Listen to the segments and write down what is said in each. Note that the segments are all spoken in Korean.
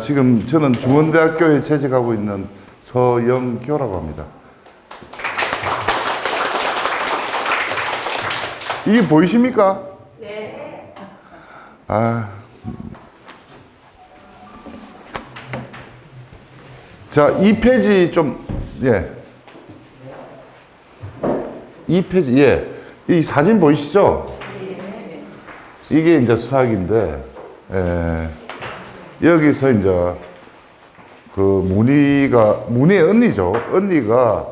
지금 저는 중원대학교에 재직하고 있는 서영교라고 합니다. 이게 보이십니까? 네. 자, 이 페이지 좀, 예. 이 페이지, 예. 이 사진 보이시죠? 이게 이제 수학인데, 예. 여기서 이제 그 문희의 언니죠. 언니가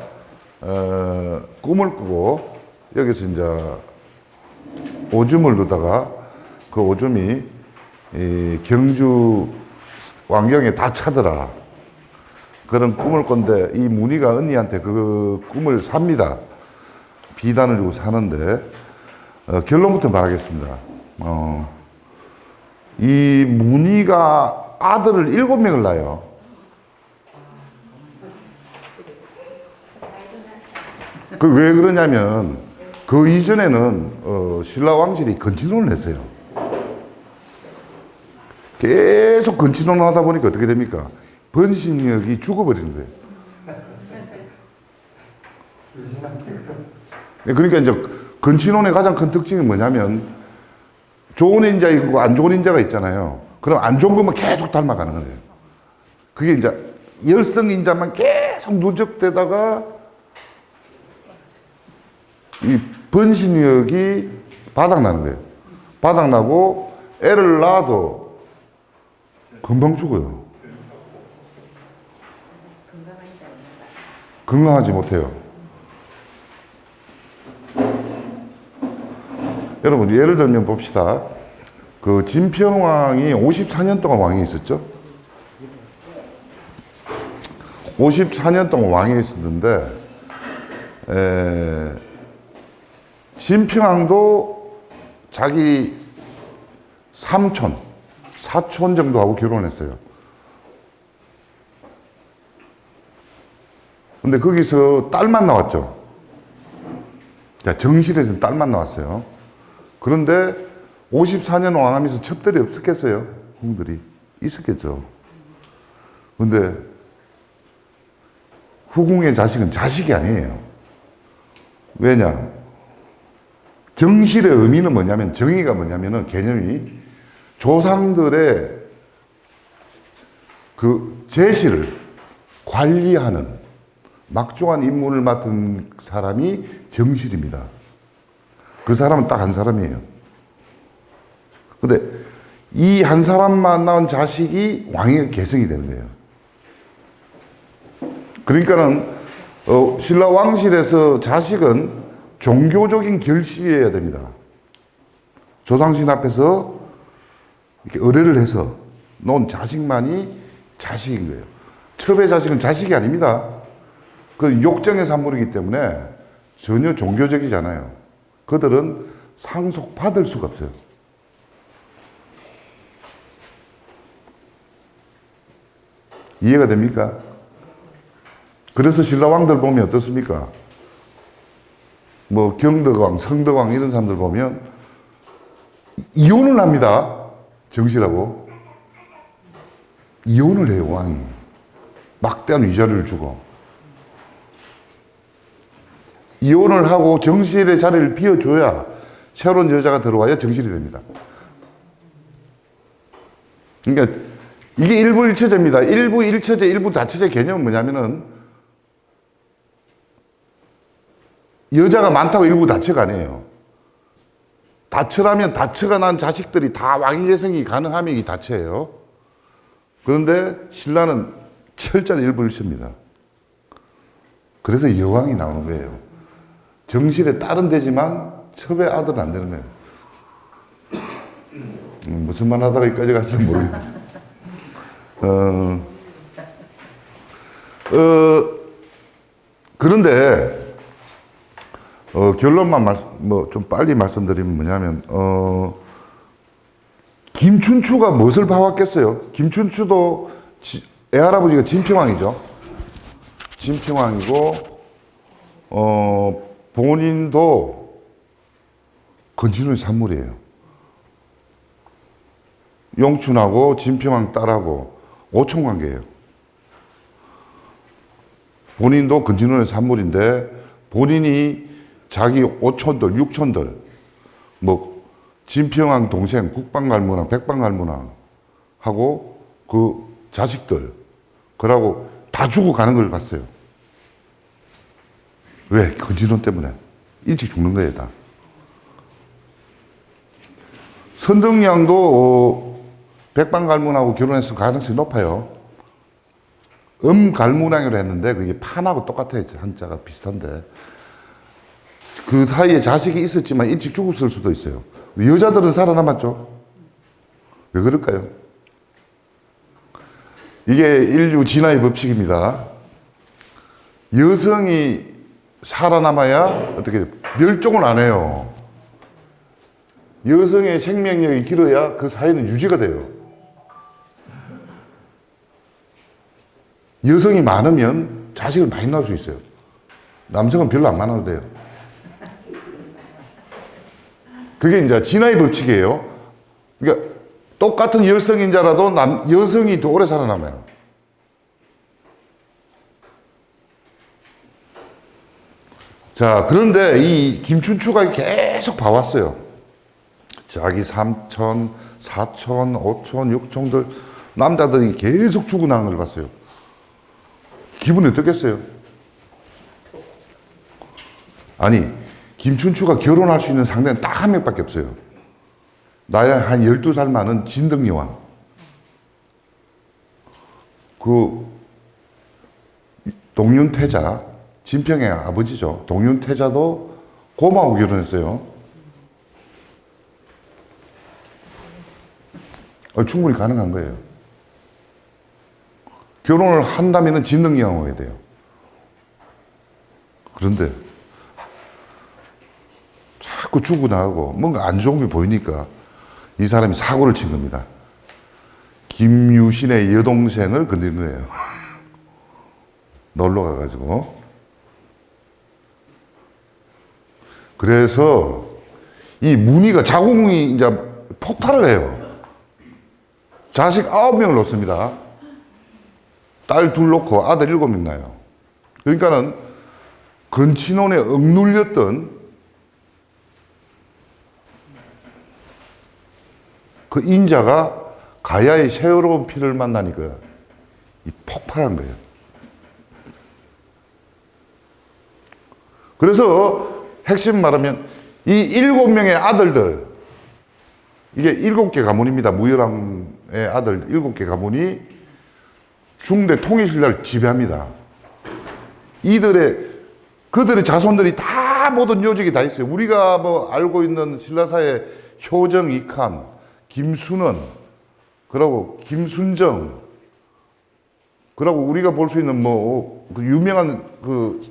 꿈을 꾸고 여기서 이제 오줌을 누다가 그 오줌이 이 경주 왕경에 다 차더라. 그런 꿈을 꾼데 이 문희가 언니한테 그 꿈을 삽니다. 비단을 주고 사는데 결론부터 말하겠습니다. 이 문희가 아들을 7명을 낳아요. 그 왜 그러냐면 그 이전에는 신라 왕실이 건친혼을 했어요. 계속 건친혼을 하다 보니까 어떻게 됩니까? 번신력이 죽어버리는 거예요. 그러니까 이제 건친혼의 가장 큰 특징이 뭐냐면 좋은 인자 있고 안 좋은 인자가 있잖아요. 그럼 안 좋은 것만 계속 닮아가는 거예요. 그게 이제 열성 인자만 계속 누적되다가 이 번신력이 바닥나는 거예요. 바닥나고 애를 낳아도 금방 죽어요. 건강하지 못해요. 여러분, 예를 들면 봅시다. 그 진평왕이 54년 동안 왕이 있었죠? 54년 동안 왕이 있었는데, 진평왕도 자기 삼촌, 사촌 정도하고 결혼했어요. 근데 거기서 딸만 나왔죠. 정실에서 딸만 나왔어요. 그런데 54년 왕하면서 첩들이 없었겠어요? 궁들이 있었겠죠. 근데 후궁의 자식은 자식이 아니에요. 왜냐? 정실의 의미는 뭐냐면, 정의가 뭐냐면은 개념이 조상들의 그 제실을 관리하는 막중한 임무를 맡은 사람이 정실입니다. 그 사람은 딱 한 사람이에요. 근데 이 한 사람만 낳은 자식이 왕의 계승이 되는 거예요. 그러니까는 신라 왕실에서 자식은 종교적인 결실이어야 됩니다. 조상신 앞에서 이렇게 의뢰를 해서 놓은 자식만이 자식인 거예요. 첩의 자식은 자식이 아닙니다. 그 욕정의 산물이기 때문에 전혀 종교적이지 않아요. 그들은 상속받을 수가 없어요. 이해가 됩니까? 그래서 신라 왕들 보면 어떻습니까? 뭐 경덕왕, 성덕왕 이런 사람들 보면 이혼을 합니다. 정실하고. 이혼을 해요, 왕이. 막대한 위자료를 주고. 이혼을 하고 정실의 자리를 비워줘야 새로운 여자가 들어와야 정실이 됩니다. 그러니까 이게 일부일처제입니다. 일부일처제, 일부다처제 개념은 뭐냐면은 여자가 많다고 일부다처가 아니에요. 다처라면 다처가 난 자식들이 다 왕위 계승이 가능하면 이 다처예요. 그런데 신라는 철저한 일부일처입니다. 그래서 여왕이 나오는 거예요. 정실의 딸은 되지만 첩의 아들은 안 되는 거예요. 무슨 말 하다가 여기까지 갈지 모르겠다. 그런데 결론만 좀 빨리 말씀드리면 뭐냐면 김춘추가 무엇을 봐왔겠어요? 김춘추도 애할아버지가 진평왕이죠. 진평왕이고 본인도 건친혼의 산물이에요. 용춘하고 진평왕 딸하고 오촌 관계예요. 본인도 근친혼의 산물인데 본인이 자기 오촌들, 육촌들, 뭐 진평왕 동생 국방갈무랑 백방갈무랑 하고 그 자식들 그러고 다 죽어 가는 걸 봤어요. 왜? 근친혼 때문에. 일찍 죽는 거예요, 다. 선덕량도 백방갈문하고 결혼했을 가능성이 높아요. 음갈문왕이라고 했는데 그게 판하고 똑같아요. 한자가 비슷한데. 그 사이에 자식이 있었지만 일찍 죽었을 수도 있어요. 여자들은 살아남았죠. 왜 그럴까요? 이게 인류 진화의 법칙입니다. 여성이 살아남아야 어떻게 멸종을 안 해요. 여성의 생명력이 길어야 그 사회는 유지가 돼요. 여성이 많으면 자식을 많이 낳을 수 있어요. 남성은 별로 안 많아도 돼요. 그게 이제 진화의 법칙이에요. 그러니까 똑같은 열성인자라도 여성이 더 오래 살아남아요. 자, 그런데 이 김춘추가 계속 봐왔어요. 자기 삼촌, 사촌, 오촌, 육촌들 남자들이 계속 죽어나간 걸 봤어요. 기분이 어떻겠어요? 아니, 김춘추가 결혼할 수 있는 상대는 딱 한 명밖에 없어요. 나이 한 12살 많은 진덕여왕. 그 동윤태자, 진평의 아버지죠. 동윤태자도 고모하고 결혼했어요. 충분히 가능한 거예요. 결혼을 한다면 진덕여왕 해야 돼요. 그런데 자꾸 죽어나가고 뭔가 안 좋은 게 보이니까 이 사람이 사고를 친 겁니다. 김유신의 여동생을 건든 거예요. 놀러 가가지고. 그래서 이 문희가 자궁이 이제 폭발을 해요. 자식 9명을 놓습니다. 딸 2 놓고 아들 7명 낳아요. 그러니까는 근친혼에 억눌렸던 그 인자가 가야의 새로운 피를 만나니까 이 폭발한 거예요. 그래서 핵심 말하면 이 7명의 아들들, 이게 7개 가문입니다. 무열왕의 아들 7개 가문이 중대 통일신라를 지배합니다. 그들의 자손들이 다 모든 요직이 다 있어요. 우리가 뭐 알고 있는 신라사의 효정, 이칸, 김순원, 그리고 김순정, 그리고 우리가 볼 수 있는 뭐 그 유명한 그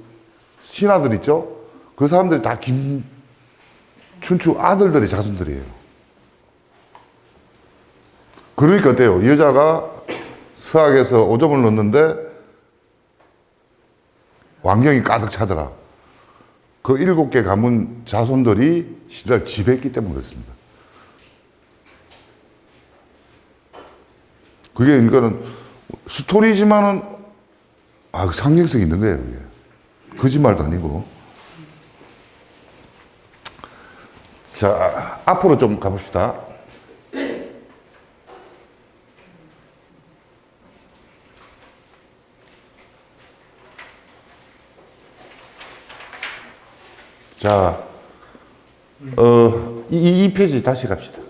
신하들 있죠? 그 사람들이 다 김춘추 아들들의 자손들이에요. 그러니까 어때요? 여자가 서학에서 오점을 넣는데 왕경이 가득 차더라. 그 7개 가문 자손들이 신라를 지배했기 때문에 그렇습니다. 그게 그러니까는 스토리지만은 상징성이 있는 거예요. 그게. 거짓말도 아니고. 자, 앞으로 좀 가봅시다. 자, 이 페이지 다시 갑시다.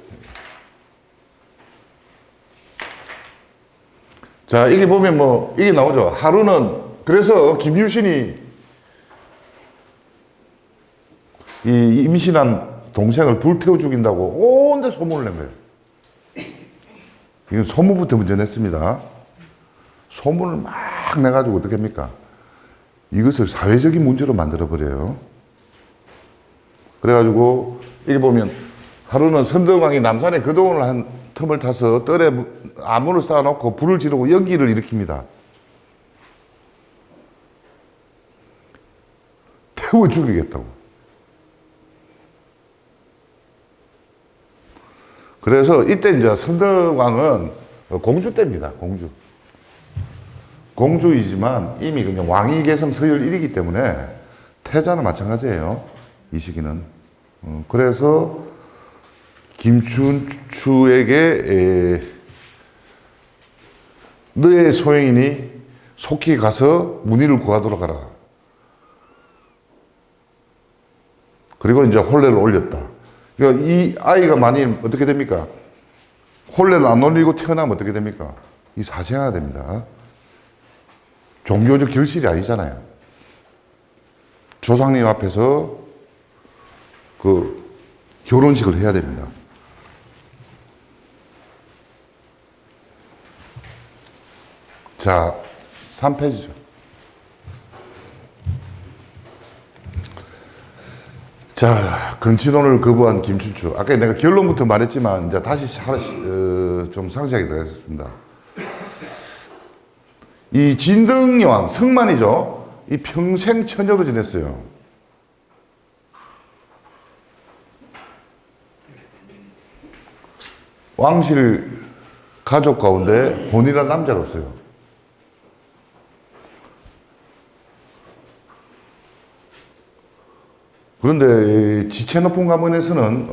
자, 이게 보면 뭐, 이게 나오죠. 하루는, 그래서 김유신이 이 임신한 동생을 불태워 죽인다고 온데 소문을 낸 거예요. 이건 소문부터 먼저 냈습니다. 소문을 막 내가지고 어떻게 합니까? 이것을 사회적인 문제로 만들어버려요. 그래가지고, 이게 보면, 하루는 선덕왕이 남산에 거동을 한 틈을 타서 뜰에 아무를 쌓아놓고 불을 지르고 연기를 일으킵니다. 태워 죽이겠다고. 그래서 이때 이제 선덕왕은 공주 때입니다, 공주. 공주이지만 이미 그냥 왕위 계성 서열 1이기 때문에 태자는 마찬가지예요. 이 시기는. 그래서 김춘추에게 너의 소행이니 속히 가서 문의를 구하도록 하라. 그리고 이제 혼례를 올렸다. 그러니까 이 아이가 만일 어떻게 됩니까? 혼례를 안 올리고 태어나면 어떻게 됩니까? 이 사생아가 됩니다. 종교적 결실이 아니잖아요. 조상님 앞에서 그 결혼식을 해야 됩니다. 자, 3페이지죠. 자, 근친혼을 거부한 김춘추. 아까 내가 결론부터 말했지만 이제 다시 좀 상세하게 들어가겠습니다. 이 진등여왕, 성만이죠. 이 평생 처녀로 지냈어요. 왕실 가족 가운데 본이라는 남자가 없어요. 그런데 지체 높은 가문에서는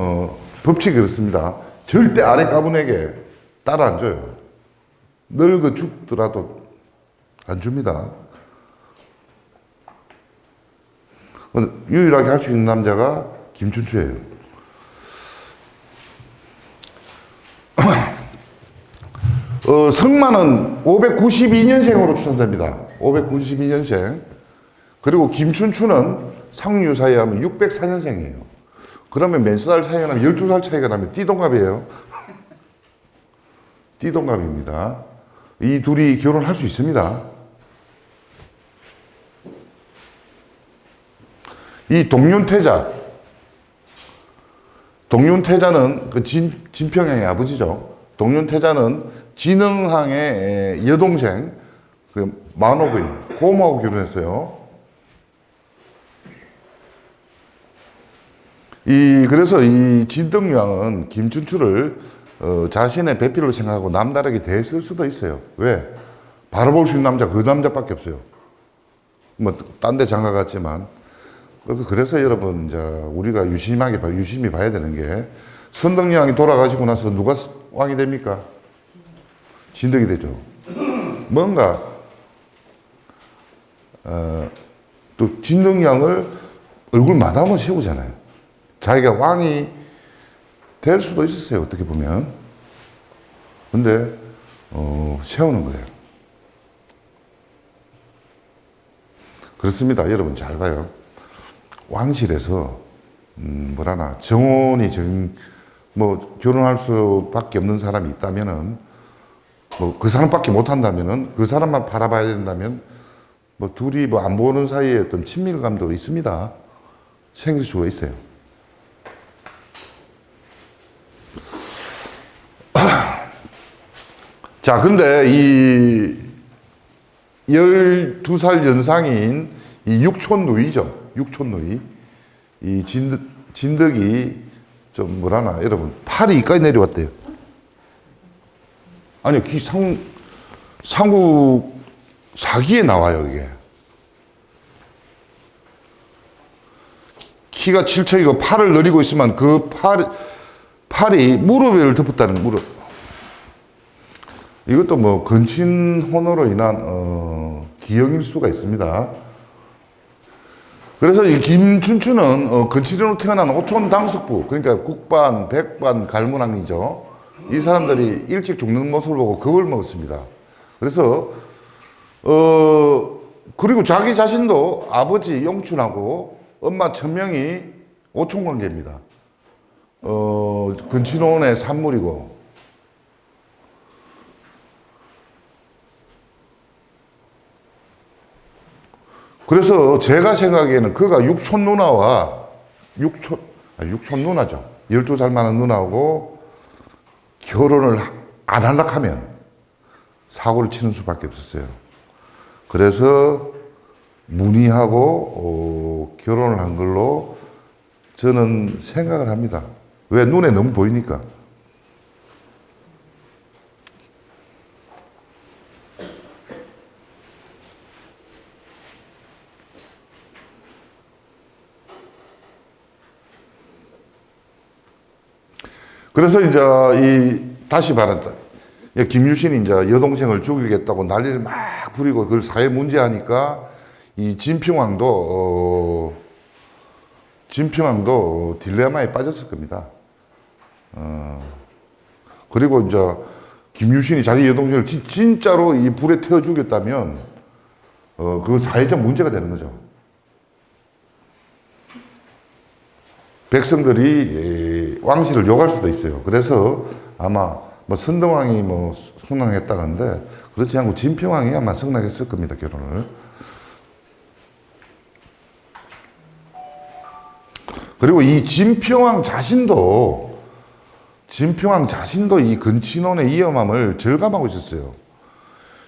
법칙이 그렇습니다. 절대 아래 가문에게 딸 안 줘요. 늙어 죽더라도 안 줍니다. 유일하게 할 수 있는 남자가 김춘추예요. 성만은 592년생으로 추산됩니다. 592년생. 그리고 김춘추는 상류사에 하면 604년생이에요. 그러면 몇 살 차이가 나면 12살 차이가 나면 띠동갑이에요. 띠동갑입니다. 이 둘이 결혼할 수 있습니다. 이 동윤태자는 그 진평양의 아버지죠. 동윤태자는 진흥항의 여동생 그 만옥의 고모하고 결혼했어요. 그래서 이 진등왕은 김춘추를 자신의 배필로 생각하고 남다르게 대했을 수도 있어요. 왜? 바라볼 수 있는 남자 그 남자밖에 없어요. 뭐 딴 데 장가 갔지만. 그래서 여러분 이제 우리가 유심히 봐야 되는 게 선덕여왕이 돌아가시고 나서 누가 왕이 됩니까? 진덕이 되죠. 뭔가 또 진덕여왕을 얼굴 마담을 세우잖아요. 자기가 왕이 될 수도 있었어요. 어떻게 보면. 근데 세우는 거예요. 그렇습니다. 여러분 잘 봐요. 왕실에서 정혼이 결혼할 수밖에 없는 사람이 있다면은 그 사람밖에 못 한다면은 그 사람만 바라봐야 된다면 둘이 안 보는 사이에 어떤 친밀감도 있습니다. 생길 수가 있어요. 자, 근데 이 12살 연상인 이 육촌누이죠. 육촌누이. 이 진덕이 좀 여러분, 팔이 이까지 내려왔대요. 아니요, 삼국 사기에 나와요, 이게. 키가 7척이고 팔을 내리고 있으면 그 팔이 무릎을 덮었다는 무릎. 이것도 근친혼으로 인한 기형일 수가 있습니다. 그래서 이 김춘추는 근친으로 태어난 오촌 당숙부, 그러니까 국반, 백반, 갈문왕이죠. 이 사람들이 일찍 죽는 모습을 보고 겁을 먹었습니다. 그래서 그리고 자기 자신도 아버지 용춘하고 엄마 천명이 오촌 관계입니다. 근친혼의 산물이고. 그래서 제가 생각에는 그가 육촌 누나와 육촌 누나죠. 12살 많은 누나하고 결혼을 안 하려고 하면 사고를 치는 수밖에 없었어요. 그래서 문의하고 결혼을 한 걸로 저는 생각을 합니다. 왜? 눈에 너무 보이니까. 그래서 이제 다시 말한다. 김유신이 이제 여동생을 죽이겠다고 난리를 막 부리고 그걸 사회 문제하니까 이 진평왕도 딜레마에 빠졌을 겁니다. 그리고 이제 김유신이 자기 여동생을 진짜로 이 불에 태워 죽였다면 그 사회적 문제가 되는 거죠. 백성들이 왕실을 욕할 수도 있어요. 그래서 아마 뭐 선덕왕이 뭐 성랑했다는데 그렇지 않고 진평왕이 아마 성랑했을 겁니다. 결혼을. 그리고 이 진평왕 자신도 이 근친혼의 위험함을 절감하고 있었어요.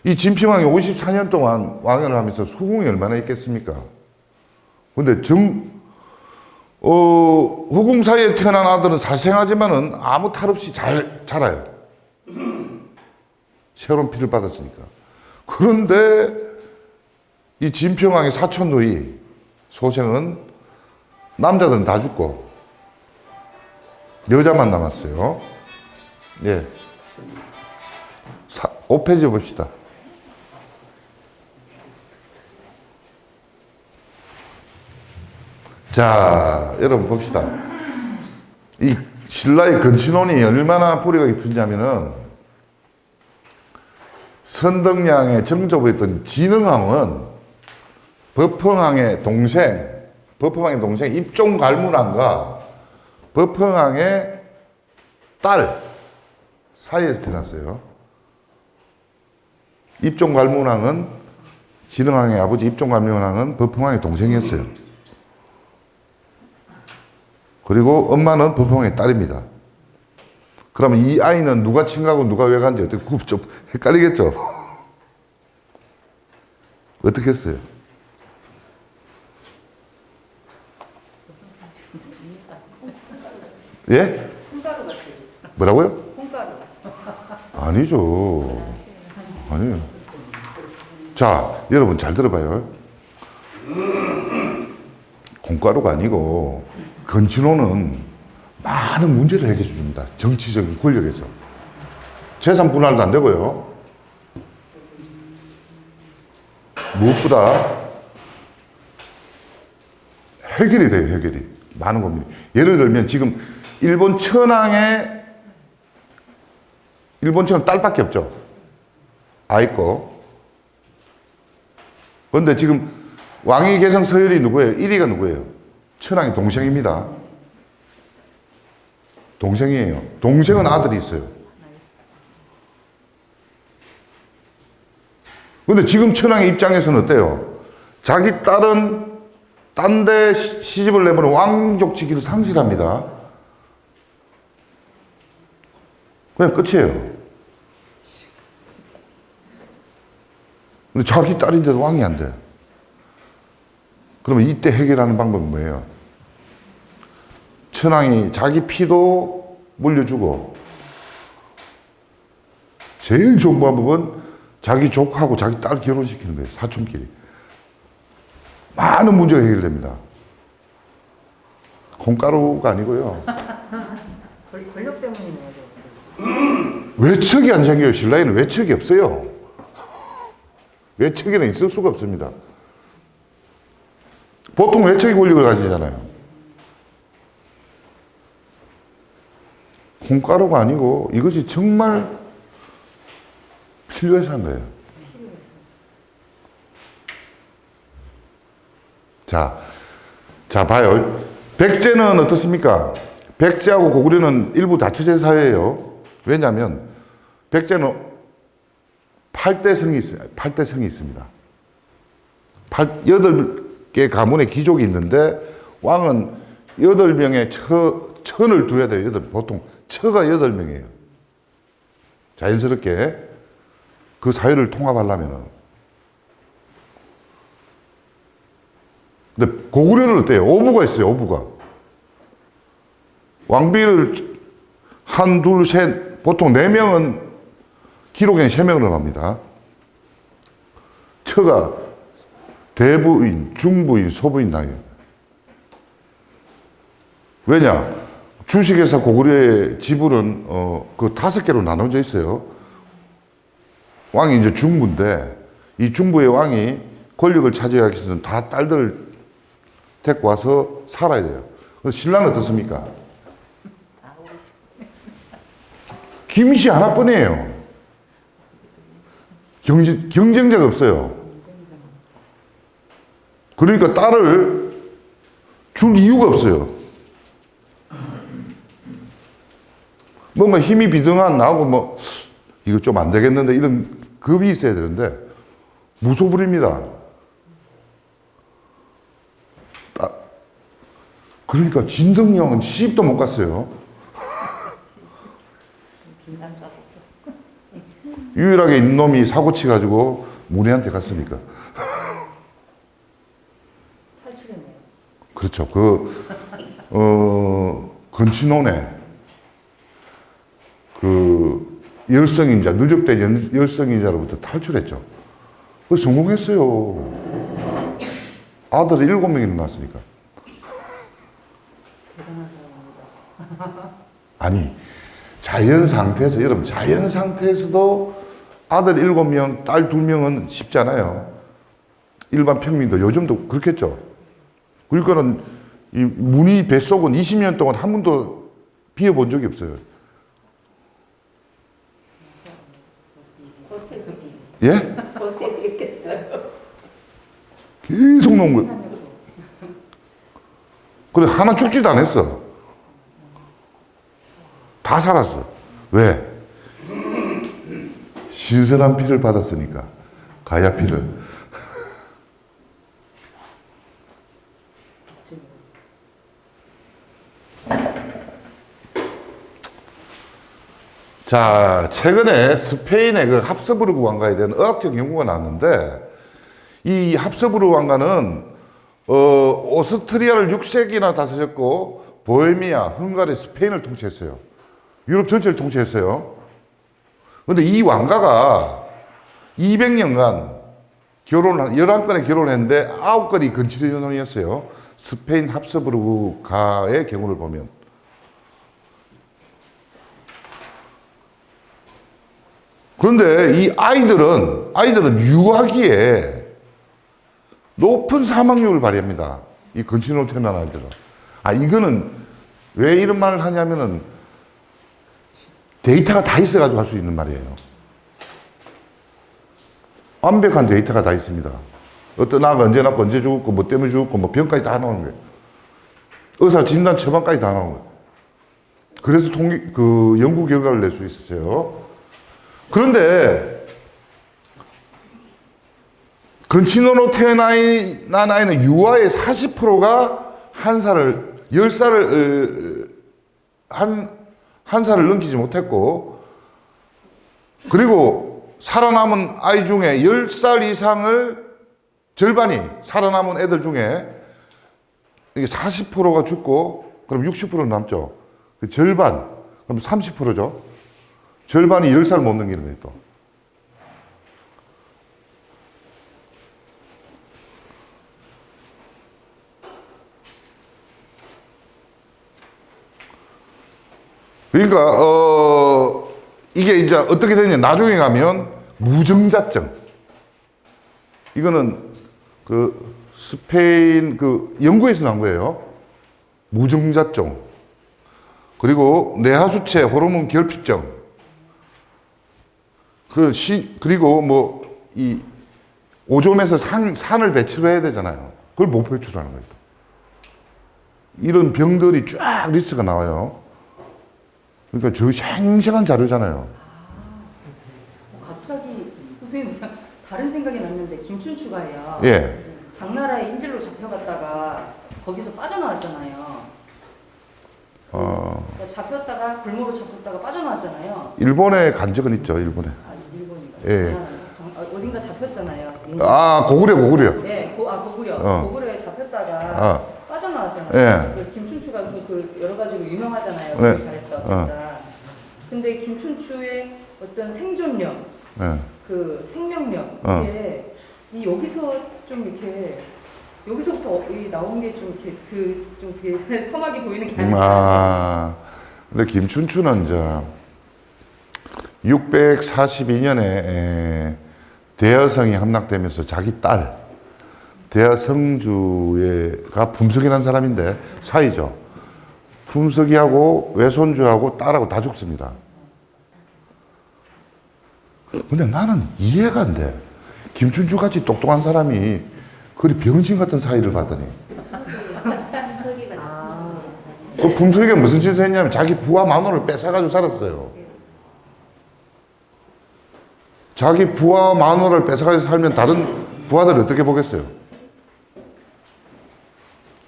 이 진평왕이 54년 동안 왕위를 하면서 후궁이 얼마나 있겠습니까? 근데 후궁 사이에 태어난 아들은 사생하지만은 아무 탈 없이 잘 자라요. 새로운 피를 받았으니까. 그런데 이 진평왕의 사촌 누이 소생은 남자들은 다 죽고 여자만 남았어요. 예. 5페이지 봅시다. 자, 여러분 봅시다. 이 신라의 근친혼이 얼마나 뿌리가 깊은냐면은 선덕량의 정조부였던 진흥왕은 법흥왕의 동생 입종갈문왕과 법흥왕의 딸 사이에서 태어났어요. 입종갈문왕은 진흥왕의 아버지 입종갈문왕은 법흥왕의 동생이었어요. 그리고 엄마는 법흥왕의 딸입니다. 그러면 이 아이는 누가 친가고 누가 외가인지 어떻게 좀 헷갈리겠죠? 어떻게 했어요? 예? 콩가루 같아요. 뭐라고요? 콩가루. 아니죠. 아니에요. 자, 여러분 잘 들어봐요. 콩가루가 아니고 근친혼은 많은 문제를 해결해 줍니다. 정치적인 권력에서. 재산 분할도 안 되고요. 무엇보다 해결이 돼요, 해결이. 많은 겁니다. 예를 들면 지금 일본처럼 딸밖에 없죠. 아이 거. 그런데 지금 왕위 계승 서열이 누구예요? 1위가 누구예요? 천황의 동생입니다. 동생이에요. 동생은 아들이 있어요. 근데 지금 천황의 입장에서는 어때요? 자기 딸은 딴 데 시집을 내면 왕족 직위를 상실합니다. 그냥 끝이에요. 근데 자기 딸인데도 왕이 안 돼. 그러면 이때 해결하는 방법은 뭐예요? 천황이 자기 피도 물려주고 제일 좋은 방법은 자기 조카하고 자기 딸 결혼시키는 거예요. 사촌끼리. 많은 문제가 해결됩니다. 콩가루가 아니고요. 권력 때문이네요. 외척이 안 생겨요. 신라에는 외척이 없어요. 외척에는 있을 수가 없습니다. 보통 외척이 권력을 가지잖아요. 콩가루가 아니고 이것이 정말 필요해서 한 거예요. 자, 봐요. 백제는 어떻습니까? 백제하고 고구려는 일부 다처제 사회예요. 왜냐하면 백제는 8대 성이 있습니다. 8개 가문의 귀족이 있는데 왕은 8명의 천을 둬야 돼요. 보통 처가 8명이에요. 자연스럽게 그 사회를 통합하려면. 근데 고구려는 어때요? 오부가 있어요. 오부가. 왕비를 한, 둘, 셋, 보통 4명은 기록에는 3명으로 납니다. 처가 대부인, 중부인, 소부인 나뉘어요. 왜냐? 주식회사 고구려의 지분은 그 5개로 나눠져 있어요. 왕이 이제 중부인데 이 중부의 왕이 권력을 차지하기 위해서는 다 딸들 데리고 와서 살아야 돼요. 그래서 신랑은 어떻습니까? 김씨 하나뿐이에요. 경쟁자가 없어요. 그러니까 딸을 줄 이유가 없어요. 뭔가 힘이 비등한 나하고 뭐 이거 좀 안 되겠는데 이런 겁이 있어야 되는데 무소불위입니다. 그러니까 진덕령은 시집도 못 갔어요. 유일하게 있는 놈이 사고 치가지고 문희한테 갔으니까. 탈출했네요. 그렇죠. 건친혼의 그 열성인자, 누적된 열성인자로부터 탈출했죠. 그 성공했어요. 아들이 7명이나 낳았으니까. 대단한 사람입니다. 아니, 자연 상태에서, 여러분, 자연 상태에서도 아들 7명, 딸 2명은 쉽잖아요. 일반 평민도 요즘도 그렇겠죠. 그러니까는 이 문희 뱃속은 20년 동안 한 번도 비어본 적이 없어요. 예? 고생했겠어요. 계속 놓은 거예요. 그래, 하나 죽지도 않았어. 다 살았어. 왜? 신선한 피를 받았으니까. 가야 피를. 자, 최근에 스페인의 그 합스부르크 왕가에 대한 의학적 연구가 나왔는데, 이 합스부르크 왕가는 오스트리아를 6세기나 다스렸고 보헤미아, 헝가리, 스페인을 통치했어요. 유럽 전체를 통치했어요. 그런데 이 왕가가 200년간 11건의 결혼을 했는데 9건이 건치리논이었어요. 스페인 합스부르크가의 경우를 보면. 그런데 이 아이들은 유아기에 높은 사망률을 발휘합니다. 이 건치로 태어난 아이들은. 이거는 왜 이런 말을 하냐면은 데이터가 다 있어가지고 할 수 있는 말이에요. 완벽한 데이터가 다 있습니다. 어떤 아가 언제 낳고 언제 죽었고 뭐 때문에 죽었고 뭐 병까지 다 나오는 거예요. 의사 진단 처방까지 다 나오는 거예요. 그래서 연구 결과를 낼 수 있었어요. 그런데 건치노로 태어난 아이는 유아의 40%가 한 살을 넘기지 못했고, 그리고 살아남은 아이 중에 10살 이상을 절반이 살아남은 애들 중에 이게 40%가 죽고 그럼 60%는 남죠. 그 절반, 그럼 30%죠. 절반이 10살 못 넘기는 거예요, 또. 그러니까 이게 이제 어떻게 되냐, 나중에 가면 무증자증, 이거는 그 스페인 그 영국에서 난 거예요. 무증자증, 그리고 뇌하수체 호르몬 결핍증, 그리고 뭐 이 오줌에서 산을 배출을 해야 되잖아요. 그걸 못 배출하는 거예요. 이런 병들이 쫙 리스트가 나와요. 그러니까 저 생생한 자료잖아요. 갑자기 선생님 다른 생각이 났는데 김춘추가요. 예. 당나라의 인질로 잡혀갔다가 거기서 빠져나왔잖아요. 그러니까 잡혔다가 골목으로 잡혔다가 빠져나왔잖아요. 일본에 간 적은 있죠, 일본에. 일본인가? 예. 어딘가 잡혔잖아요. 고구려. 네, 고구려. 고구려에 잡혔다가 빠져나왔잖아요. 예. 그 김춘추가 그 여러 가지로 유명하잖아요. 네. 잘했다. 근데 김춘추의 어떤 생존력, 그 생명력, 이게 여기서 좀 이렇게 여기서부터 이 나온 게 좀 이렇게 좀 그게 서막이 보이는 게 아니라. 근데 김춘추는 이제 642년에 대여성이 함락되면서 자기 딸 대여성주가 품석이라는 사람인데 사이죠. 품석이하고 외손주하고 딸하고 다 죽습니다. 근데 나는 이해가 안 돼. 김춘추 같이 똑똑한 사람이 그리 병신 같은 사이를 받더니. 그 품석이가 무슨 짓을 했냐면 자기 부하 마누라를 뺏어가지고 살았어요. 자기 부하 마누라를 뺏어가지고 살면 다른 부하들을 어떻게 보겠어요?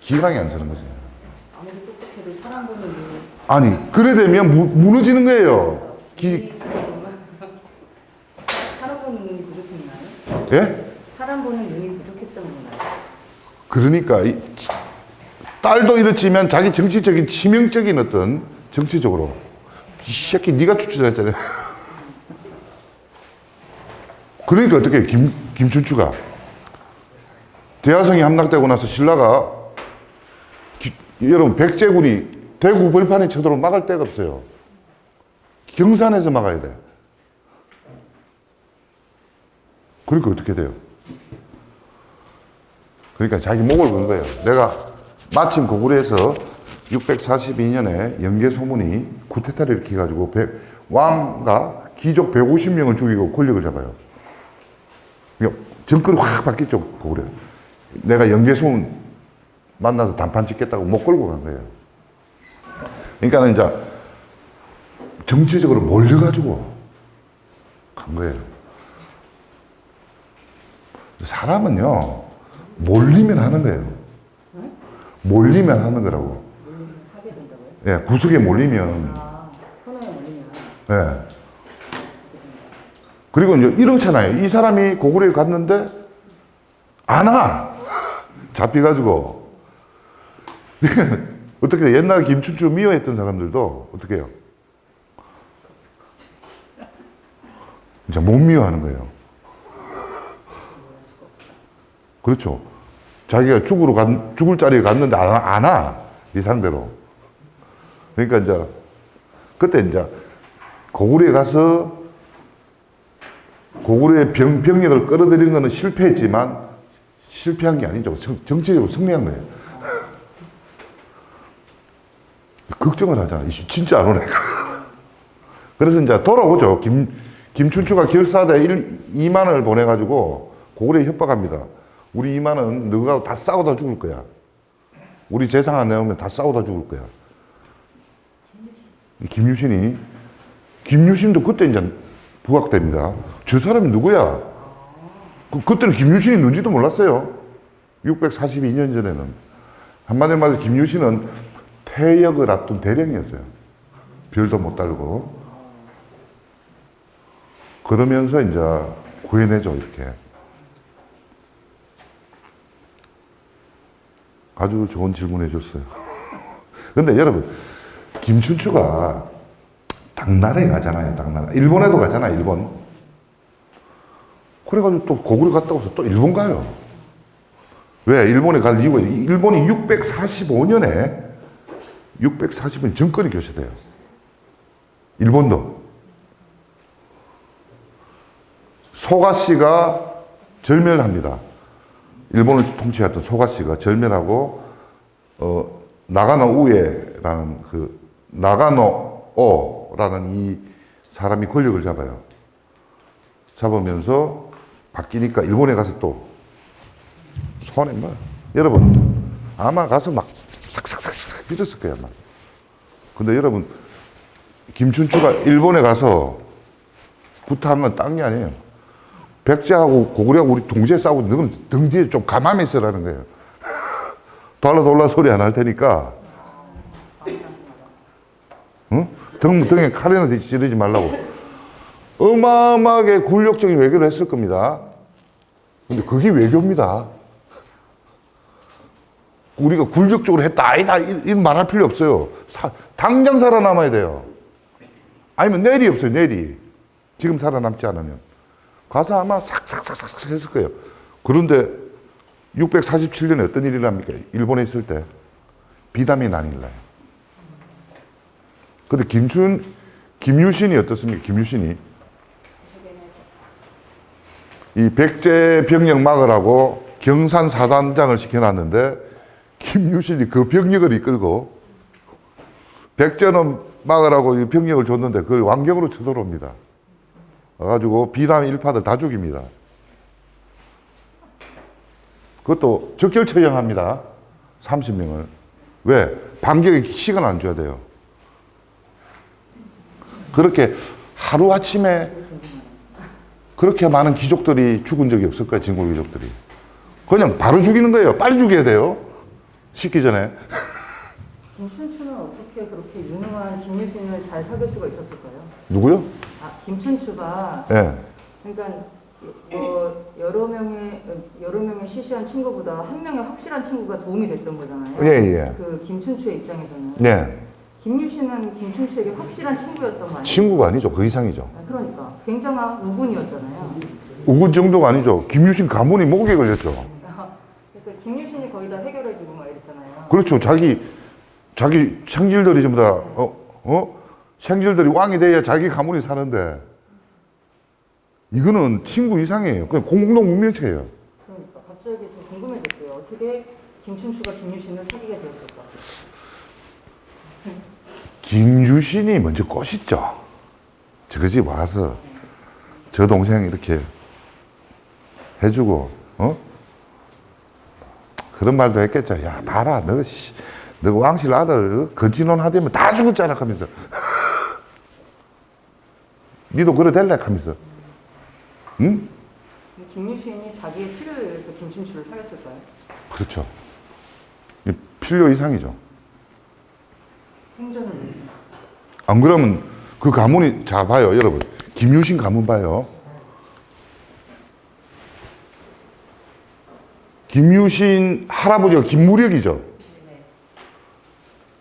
기강이 안 서는 거지. 아무리 똑똑해도 사람 보는 눈이. 아니, 그래 되면 무너지는 거예요. 사람 보는 눈이 부족했나요? 예? 사람 보는 눈이 부족했던 건가요? 그러니까 딸도 이렇지만 자기 정치적인 치명적인 어떤 정치적으로 이 새끼 네가 추천했잖아요. 그러니까 어떻게 김춘추가 대화성이 함락되고 나서 신라가 여러분 백제군이 대구 벌판에 쳐들어 막을 데가 없어요. 경산에서 막아야 돼. 그러니까 어떻게 돼요? 그러니까 자기 목을 건 거예요. 내가 마침 고구려에서 642년에 영계소문이 쿠데타를 일으켜가지고 왕과 귀족 150명을 죽이고 권력을 잡아요. 정권이 확 바뀌었죠, 고구려. 내가 영계소문 만나서 단판 짓겠다고 목 걸고 간 거예요. 그러니까 이제 정치적으로 몰려가지고 간 거예요. 사람은요, 몰리면 하는 거예요. 몰리면 하는 거라고. 하게 된다고요? 예, 구석에 몰리면. 코너에 몰리면. 예. 그리고 이제 이렇잖아요. 이 사람이 고구려에 갔는데 안 와. 잡혀가지고. 어떻게 돼? 옛날 김춘추 미워했던 사람들도 어떻게 해요? 이제 못 미워하는 거예요. 그렇죠. 자기가 죽을 자리에 갔는데 안 와. 이 상대로. 그러니까 이제 그때 이제 고구려에 가서 고구려의 병력을 끌어들이는 것은 실패했지만 실패한 게 아니죠. 정치적으로 승리한 거예요. 걱정을 하잖아. 진짜 안 오네. 그래서 이제 돌아오죠. 김춘추가 결사대 2만을 보내가지고 고구려에 협박합니다. 우리 2만은 너가 다 싸우다 죽을 거야. 우리 재상 안 내오면 다 싸우다 죽을 거야. 김유신도 그때 이제 부각됩니다. 저 사람이 누구야? 그때는 김유신이 누군지도 몰랐어요. 642년 전에는. 한마디로 말해서 김유신은 퇴역을 앞둔 대령이었어요. 별도 못 달고. 그러면서 이제 구해내죠, 이렇게. 아주 좋은 질문 해줬어요. 근데 여러분, 김춘추가 당나라에 가잖아요, 당나라. 일본에도 가잖아요, 일본. 그래가지고 또 고구려 갔다 와서 또 일본 가요. 왜? 일본에 갈 이유가, 일본이 645년에 정권이 교체돼요. 일본도. 소가씨가 절멸합니다. 일본을 통치했던 소가씨가 절멸하고, 나가노 우에라는 나가노오라는 이 사람이 권력을 잡아요. 잡으면서 바뀌니까 일본에 가서 또 손에 뭐 여러분 아마 가서 막 삭삭삭삭 빌었을 거야 아마. 근데 여러분 김춘추가 일본에 가서 부탁한 건 딴 게 아니에요. 백제하고 고구려하고 우리 동시에 싸우고 너는 등 뒤에 좀 가만히 있으라는 거예요. 돌라 소리 안 할 테니까. 응? 등에 칼이나 찌르지 말라고. 어마어마하게 굴욕적인 외교를 했을 겁니다. 근데 그게 외교입니다. 우리가 굴욕적으로 했다, 아니다, 이런 말할 필요 없어요. 당장 살아남아야 돼요. 아니면 내일이 없어요, 내일이. 지금 살아남지 않으면. 가서 아마 삭삭삭삭 했을 거예요. 그런데 647년에 어떤 일이 납니까? 일본에 있을 때 비담이 난일 나요. 근데 김유신이 어떻습니까? 김유신이 이 백제 병력 막으라고 경산 사단장을 시켜놨는데 김유신이 그 병력을 이끌고 백제는 막으라고 이 병력을 줬는데 그걸 완경으로 쳐들어옵니다. 와가지고 비담 일파들 다 죽입니다. 그것도 적결 처형합니다. 30명을. 왜? 반격의 시간 안 줘야 돼요. 그렇게 하루아침에 그렇게 많은 귀족들이 죽은 적이 없을 거예요. 진골 귀족들이. 그냥 바로 죽이는 거예요. 빨리 죽여야 돼요. 식기 전에. 김춘추는 어떻게 그렇게 유능한 김유신을 잘 사귈 수가 있었을까요? 누구요? 아, 김춘추가 예. 그러니까 여러 명의 시시한 친구보다 한 명의 확실한 친구가 도움이 됐던 거잖아요. 예, 예. 그 김춘추의 입장에서는. 네. 김유신은 김춘추에게 확실한 친구였던 거 아니에요? 친구가 아니죠. 그 이상이죠. 아, 그러니까 굉장한 우군이었잖아요. 우군 정도가 아니죠. 김유신 가문이 목에 걸렸죠. 그러니까 김유신이 거의 다 해결해주고 막 이랬잖아요. 그렇죠. 자기 생질들이 전부 다 생질들이 왕이 돼야 자기 가문이 사는데 이거는 친구 이상이에요. 그냥 공동 운명체예요. 그러니까 갑자기 좀 궁금해졌어요. 어떻게 김춘추가 김유신을 사귀게 되었을까? 김유신이 먼저 꼬셨죠. 저희 집 와서 저 동생 이렇게 해주고 그런 말도 했겠죠. 야 봐라 너 왕실 아들 건진원 하되면 다 죽었잖아 하면서 니도 그래 될래 하면서 응? 김유신이 자기의 필요에 의해서 김춘추를 사귀었을까요? 그렇죠. 필요 이상이죠. 생존을 위해서. 안 그러면 그 가문이 자 봐요 여러분 김유신 가문 봐요. 김유신 할아버지가 김무력이죠.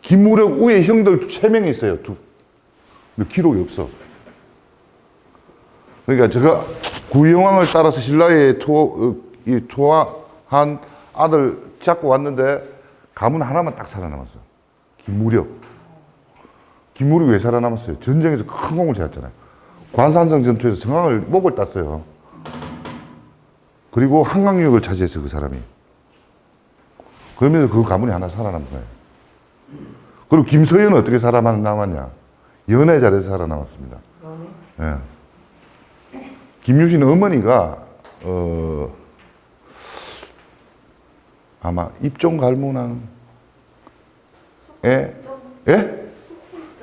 김무력 위에 형들 3명이 있어요. 근데 기록이 없어. 그러니까 제가 구영왕을 따라서 신라에 투하한 아들 잡고 왔는데 가문 하나만 딱 살아남았어. 김무력. 김무력이 왜 살아남았어요? 전쟁에서 큰 공을 세웠잖아요. 관산성 전투에서 성왕을 목을 땄어요. 그리고 한강유역을 차지했어요, 그 사람이. 그러면서 그 가문이 하나 살아남은 거예요. 그리고 김서연은 어떻게 살아남았냐? 연애 잘해서 살아남았습니다. 예. 김유신 어머니가 아마 입종갈문왕의 예?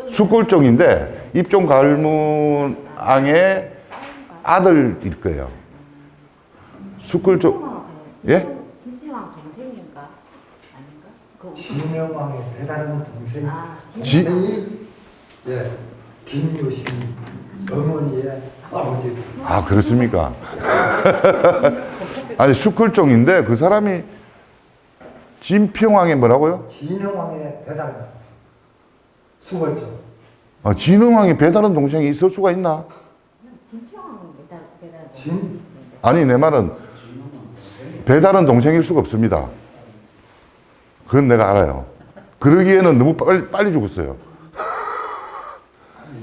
숙골종인데 입종갈문왕의 아들일 거예요. 숙골종 예? 진평왕 동생인가? 아닌가? 진영왕의 배다른 동생. 지- 예, 김유신 어머니의 아버지. 아 그렇습니까? 아니 숙골종인데 그 사람이 진평왕의 뭐라고요? 진영왕의 배다른 수월정. 아, 진흥왕이 배다른 동생이 있을 수가 있나? 진평왕은 배달. 진 아니 내 말은 배다른 동생일 수가 없습니다. 그건 내가 알아요. 그러기에는 너무 빨리 죽었어요.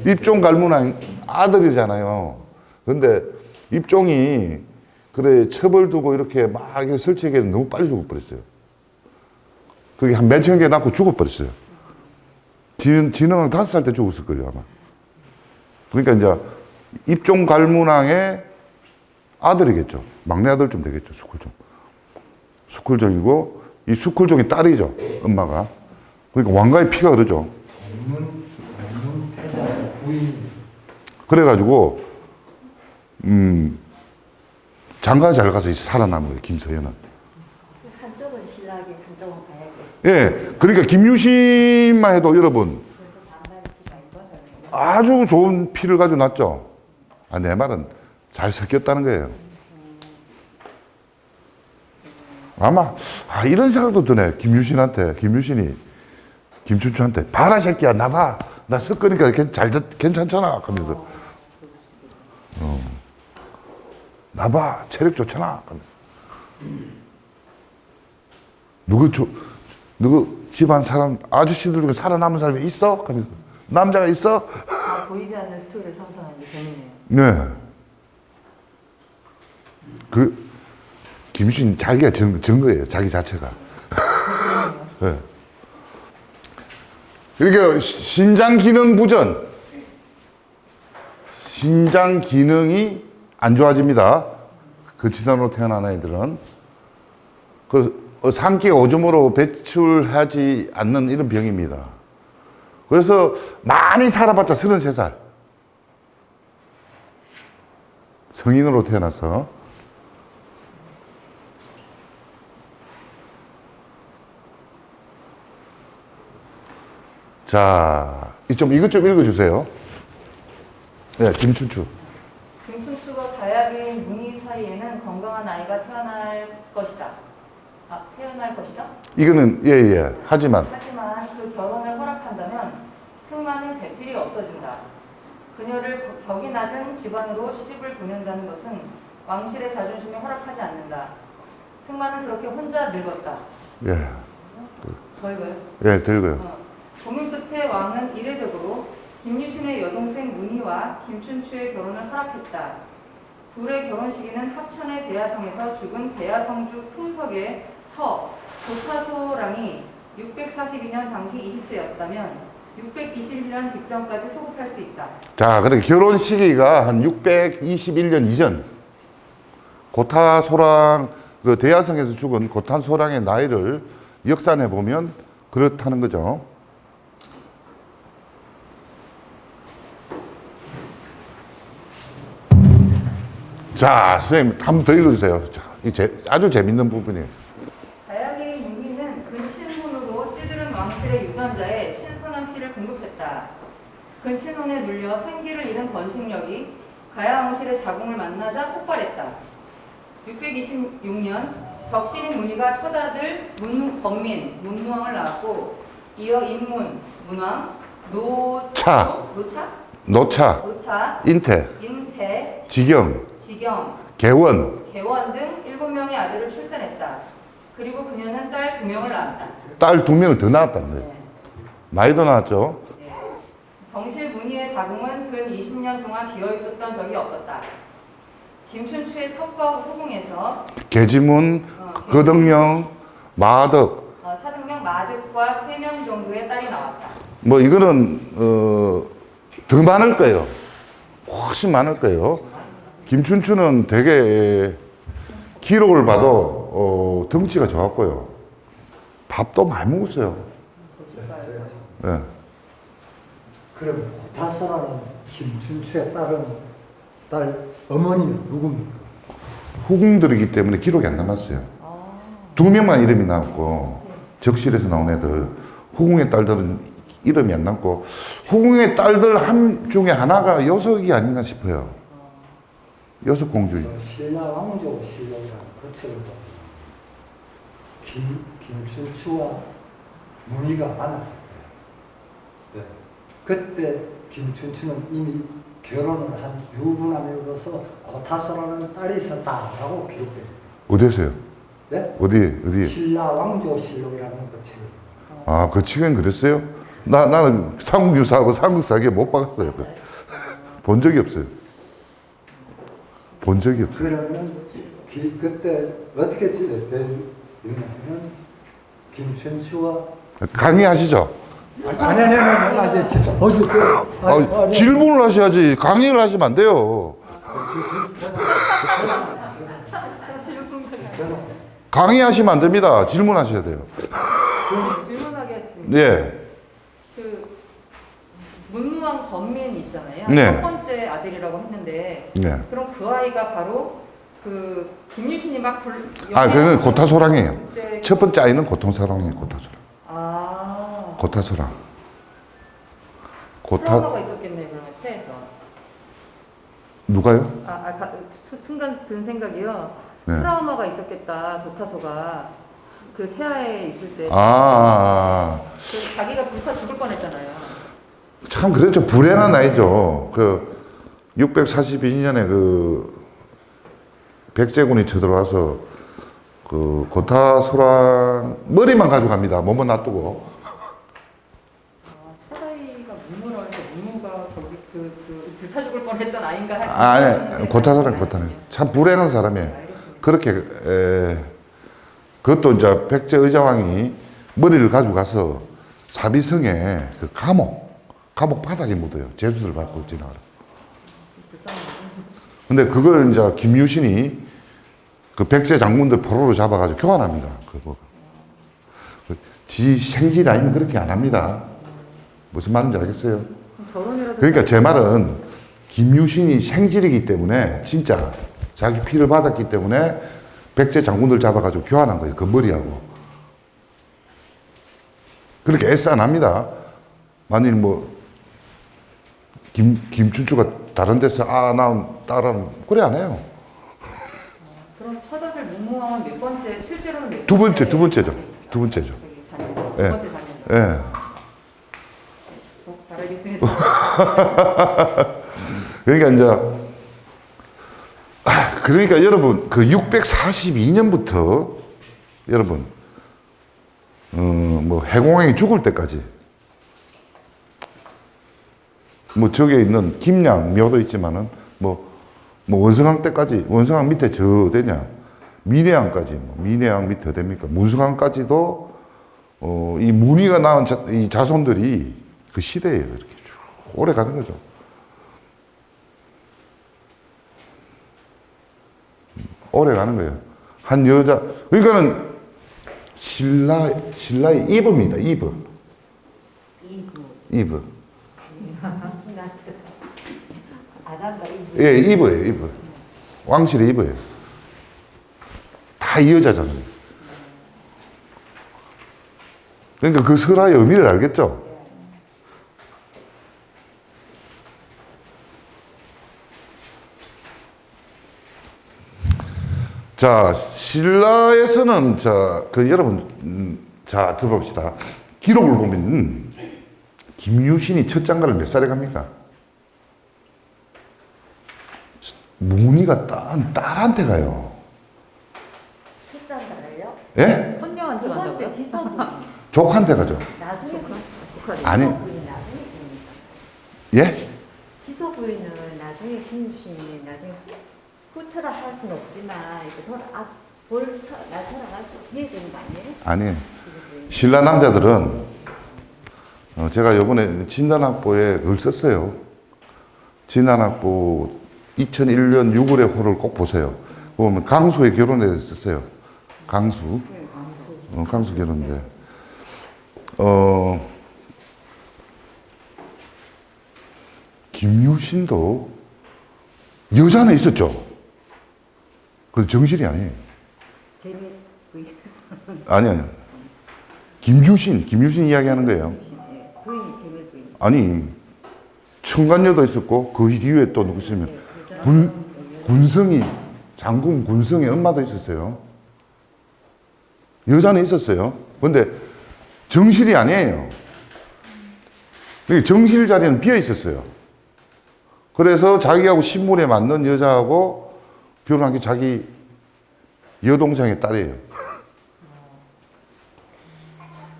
입종 갈문왕 아들이잖아요. 근데 입종이 그래 처벌 두고 이렇게 막 설치하기에는 너무 빨리 죽어버렸어요. 그게 한 몇천 개 낳고 죽어버렸어요. 진흥왕 5살 때 죽었을걸요 아마. 그러니까 이제 입종 갈문왕의 아들이겠죠. 막내 아들쯤 되겠죠. 숙골종이고 이 숙골종이 딸이죠. 엄마가. 그러니까 왕가의 피가 흐르죠. 태자 부인. 그래가지고 장가 잘 가서 살아남은 거예요. 김서연은. 한쪽은 신라에게 한쪽은 가야게. 예, 그러니까 김유신만 해도 여러분 그래서 반발의 피가 있어서. 아주 좋은 피를 가지고 났죠. 아, 내 말은 잘 섞였다는 거예요. 아마 이런 생각도 드네. 김유신이 김춘추한테 봐라 새끼야 나봐 나 섞으니까 괜찮잖아 하면서 나봐 체력 좋잖아. 누구 집안 사람, 아저씨들 중에 살아남은 사람이 있어? 하면서, 남자가 있어? 다 보이지 않는 스토리를 상상하는 게 재밌네요. 네. 김유신 자기가 전 거예요. 자기 자체가. 네. 그러니까 신장 기능 부전. 신장 기능이 안 좋아집니다. 그 질환으로 태어난 아이들은. 산기가 오줌으로 배출하지 않는 이런 병입니다. 그래서 많이 살아봤자 33살. 성인으로 태어나서. 자, 이것 좀 읽어주세요. 네, 김춘추. 김춘추가 가야계인 문희 사이에는 건강한 아이가 태어날 것이다. 태어날 것이다? 이거는, 예. 하지만, 그 결혼을 허락한다면 승마는 대필이 없어진다. 그녀를 격이 낮은 집안으로 시집을 보낸다는 것은 왕실의 자존심이 허락하지 않는다. 승마는 그렇게 혼자 늙었다. 예. 더 읽어요? 예, 들고요. 고민 끝에 왕은 이례적으로 김유신의 여동생 문희와 김춘추의 결혼을 허락했다. 둘의 결혼식에는 합천의 대야성에서 죽은 대야성주 풍석의 처 도타소랑이 642년 당시 20세였다면 621년 직전까지 소급할 수 있다. 자, 그래 결혼 시기가 한 621년 이전. 고타소랑, 그 대야성에서 죽은 고타소랑의 나이를 역산해 보면 그렇다는 거죠. 자, 선생님 한 번 더 읽어주세요. 자, 아주 재밌는 부분이에요. 가야계의 문희는 근친혼으로 찌들은 왕실의 유전자에 신선한 피를 공급했다. 근친혼에 눌려 생기를 잃은 번식력이 가야 왕실의 자궁을 만나자 폭발했다. 626년 적신인 문희가 첫 아들 권민, 문무왕을 낳았고 이어 인문, 문왕, 차. 노차, 인태, 지경, 개원 등 7명의 아들을 출산했다. 그리고 그녀는 딸 2명을 낳았다. 딸 2명을 더 낳았다는 거예요. 많이 더 낳았죠. 정실 문희의 자궁은 근 20년 동안 비어 있었던 적이 없었다. 김춘추의 첩과 후궁에서 계지문, 거덕령, 마덕, 차등명, 마득과 3명 정도의 딸이 나왔다. 뭐 이거는 더 많을 거예요. 훨씬 많을 거예요. 김춘추는 되게 기록을 봐도 덩치가 좋았고요. 밥도 많이 먹었어요. 네. 그럼 고타소라는 김춘추의 딸 어머니는 누굽니까? 후궁들이기 때문에 기록이 안 남았어요. 2명만 이름이 남았고 적실에서 나온 애들 후궁의 딸들은 이름이 안 남고 후궁의 딸들 중에 하나가 여석이 아닌가 싶어요. 여석 공주. 신라 왕조 실록이라는 그 책을 김춘추와 문희가 만났을 때, 그때 김춘추는 이미 결혼을 한 유부남으로서 고타소라는 딸이 있었다라고 기록돼요. 어디서요? 네? 어디? 신라 왕조 실록이라는 그 책을. 아, 그 책은 그랬어요? 나는 삼국유사하고 삼국사기에 못 박았어요. 본 적이 없어요. 그러면 그때 어떻게 되냐면 김춘추와 강의하시죠. 아니. 질문을 하셔야지 강의를 하시면 안 돼요. 강의하시면 안 됩니다. 질문하셔야 돼요. 질문하겠습니다. 예. 문무왕 권민 있잖아요. 네. 첫 번째 아들이라고 했는데 네. 그럼 그 아이가 바로 그 김유신이 막 그건 고타소랑이에요. 첫 번째 아이는 고통사랑이에요. 고타소랑. 고타소랑. 트라우마가 있었겠네요. 그러면 태에서. 누가요? 순간 든 생각이요. 네. 트라우마가 있었겠다. 고타소가 그 태아에 있을 때. 그 자기가 불타 죽을 뻔했잖아요. 참 그랬죠. 불행한 나이죠. 642년에 백제군이 쳐들어와서 그 고타소랑 머리만 가져갑니다. 몸은 놔두고. 첫아이가 무무라서 무무가 거기 불타 죽을 뻔했던 아인가 할 아니, 고타소랑 고타는 참 불행한 사람이에요. 그렇게 그것도 이제 백제 의자왕이 머리를 가지고 가서 사비성에 그 감옥 바닥에 묻어요. 제수들 밟고 지나가라. 근데 그걸 이제 김유신이 그 백제 장군들 포로로 잡아가지고 교환합니다. 지 생질 아니면 그렇게 안 합니다. 무슨 말인지 알겠어요? 그러니까 제 말은 김유신이 생질이기 때문에 진짜 자기 피를 받았기 때문에 백제 장군들 잡아가지고 교환한 거예요. 그 머리하고. 그렇게 애써 안 합니다. 만일 뭐 김춘추가 다른 데서 나 따라는 그래 안 해요. 그럼 첫아들 무무왕은 몇 번째? 실제로는 몇 두 번째죠. 두 번째죠. 두 예. 번째 자녀죠. 예. 잘 알겠습니다. 그러니까 이제 그러니까 여러분 그 642년부터 여러분 뭐 해공왕이 죽을 때까지 뭐 저기에 있는 김양 묘도 있지만은 뭐 원성왕 때까지 원성왕 밑에 저 어디냐 민해왕까지 민해왕 밑에 어딥니까 문숭왕까지도 이 문의가 낳은 이 자손들이 그 시대예요. 이렇게 쭉 오래 가는 거죠. 오래 가는 거예요. 한 여자, 그러니까는 신라의 이브입니다. 이브. 아담과 이브. 예, 이브예요. 이브. 왕실의 이브예요. 다 이 여자잖아요. 그러니까 그 설화의 의미를 알겠죠? 자, 신라에서는 여러분 자 들어봅시다. 기록을 보면 김유신이 첫 장가를 몇 살에 갑니까? 문희가 딸한테 가요. 첫장가를요? 예? 손녀한테 두 번째 간다고요? 지서부인. 족한테 가죠. 나중에 아니. 지서부인 나중에 됩니다. 예? 지서부인은 나중에 김유신이 나중에 후처라 할 수는 없지만 이제 돌아가시고 뒤에 되는 거 아니에요? 아니. 신라 남자들은 제가 이번에 진단학보에 글 썼어요. 진단학보 2001년 6월의 호를 꼭 보세요. 보면 강수의 결혼에 대해서 썼어요. 강수. 강수 결혼인데. 김유신도 여자는 있었죠. 그 정실이 아니에요. 재미부인. 아니. 김유신 이야기하는 거예요. 부인이 재미부인. 아니, 청간녀도 있었고, 그 이후에 또 누구 있으면, 장군 군성의 엄마도 있었어요. 여자는 있었어요. 근데 정실이 아니에요. 정실 자리는 비어 있었어요. 그래서 자기하고 신분에 맞는 여자하고 결혼한 게 자기 여동생의 딸이에요.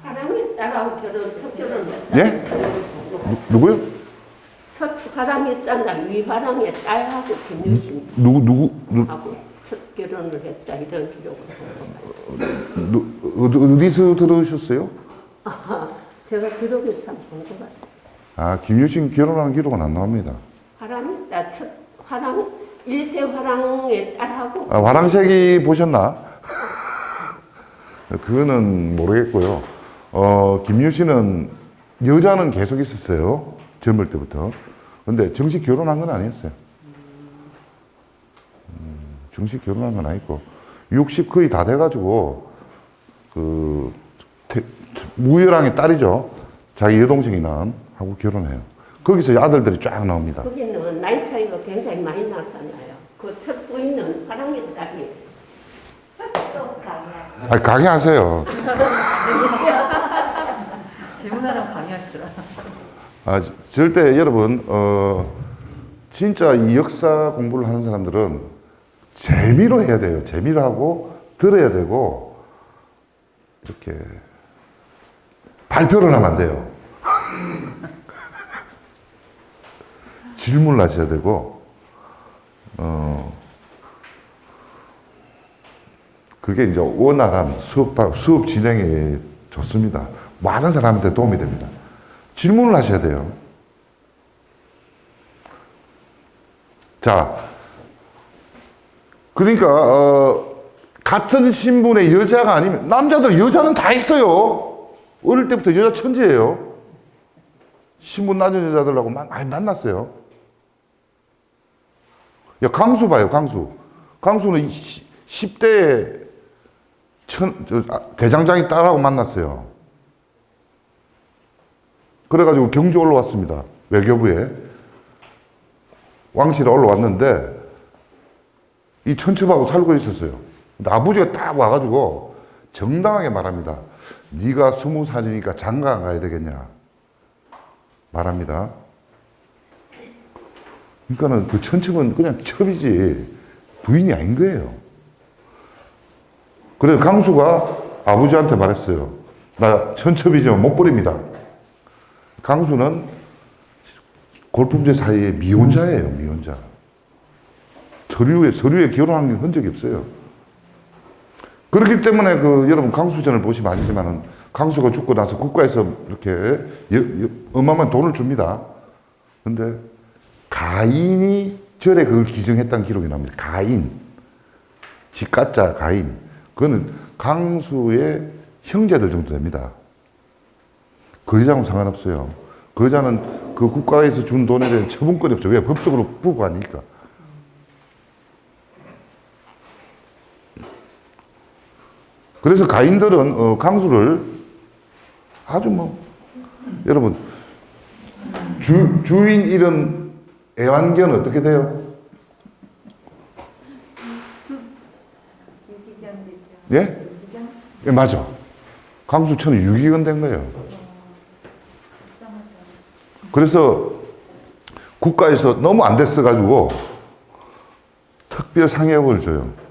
화랑이 딸하고 첫 결혼했다. 예? 누구요? 첫 화랑이 짠다. 위화랑의 딸하고 김유신하고 누구? 첫 결혼을 했다. 이런 기록을 어디서 들으셨어요? 제가 기록에서 본 것 같아요. 아, 김유신 결혼한 기록은 안 나옵니다. 화랑이 딸, 첫 화랑, 일세 화랑의 딸하고 화랑색이 보셨나? 그거는 모르겠고요. 김유신은 여자는 계속 있었어요. 젊을 때부터. 근데 정식 결혼한 건 아니었어요. 정식 결혼한 건 아니고 60 거의 다 돼가지고 무열왕의 딸이죠. 자기 여동생이 낳은 하고 결혼해요. 거기서 아들들이 쫙 나옵니다. 거기는 나이 차이가 굉장히 많이 나잖아요. 그 첫 부인은 화랑의 딸이 또 강야. 아, 강의하세요. 질문하라고 강의하시더라. 아, 절대 여러분, 진짜 이 역사 공부를 하는 사람들은 재미로 해야 돼요. 재미로 하고 들어야 되고 이렇게 발표를 하면 안 돼요. 질문을 하셔야 되고 그게 이제 원활한 수업 진행에 좋습니다. 많은 사람한테 도움이 됩니다. 질문을 하셔야 돼요. 자, 그러니까 같은 신분의 여자가 아니면 남자들 여자는 다 있어요. 어릴 때부터 여자 천재예요. 신분 낮은 여자들하고 많이 만났어요. 야, 강수 봐요, 강수. 강수는 10대에 대장장이 딸하고 만났어요. 그래가지고 경주 올라왔습니다. 외교부에. 왕실에 올라왔는데, 이 천첩하고 살고 있었어요. 근데 아버지가 딱 와가지고 정당하게 말합니다. 네가 20살이니까 장가 안 가야 되겠냐. 말합니다. 그러니까는 그 천첩은 그냥 첩이지 부인이 아닌 거예요. 그래서 강수가 아버지한테 말했어요. 나 천첩이지만 못 버립니다. 강수는 골품제 사이에 미혼자예요, 미혼자. 서류에 결혼한 흔적이 없어요. 그렇기 때문에 여러분 강수전을 보시면 아시지만은 강수가 죽고 나서 국가에서 이렇게 어마어마한 돈을 줍니다. 근데 가인이 절에 그걸 기증했다는 기록이 납니다. 가인. 지가짜 가인. 그거는 강수의 형제들 정도 됩니다. 그 여자하고는 상관없어요. 그 여자는 그 국가에서 준 돈에 대한 처분권이 없죠. 왜? 법적으로 부과하니까. 그래서 가인들은 강수를 아주 여러분 주인 잃은 애완견은 어떻게 돼요? 유기견 되죠. 예? 유기견? 예, 맞아. 강수처는 유기견 된 거예요. 그래서 국가에서 너무 안 됐어가지고 특별 상여금을 줘요.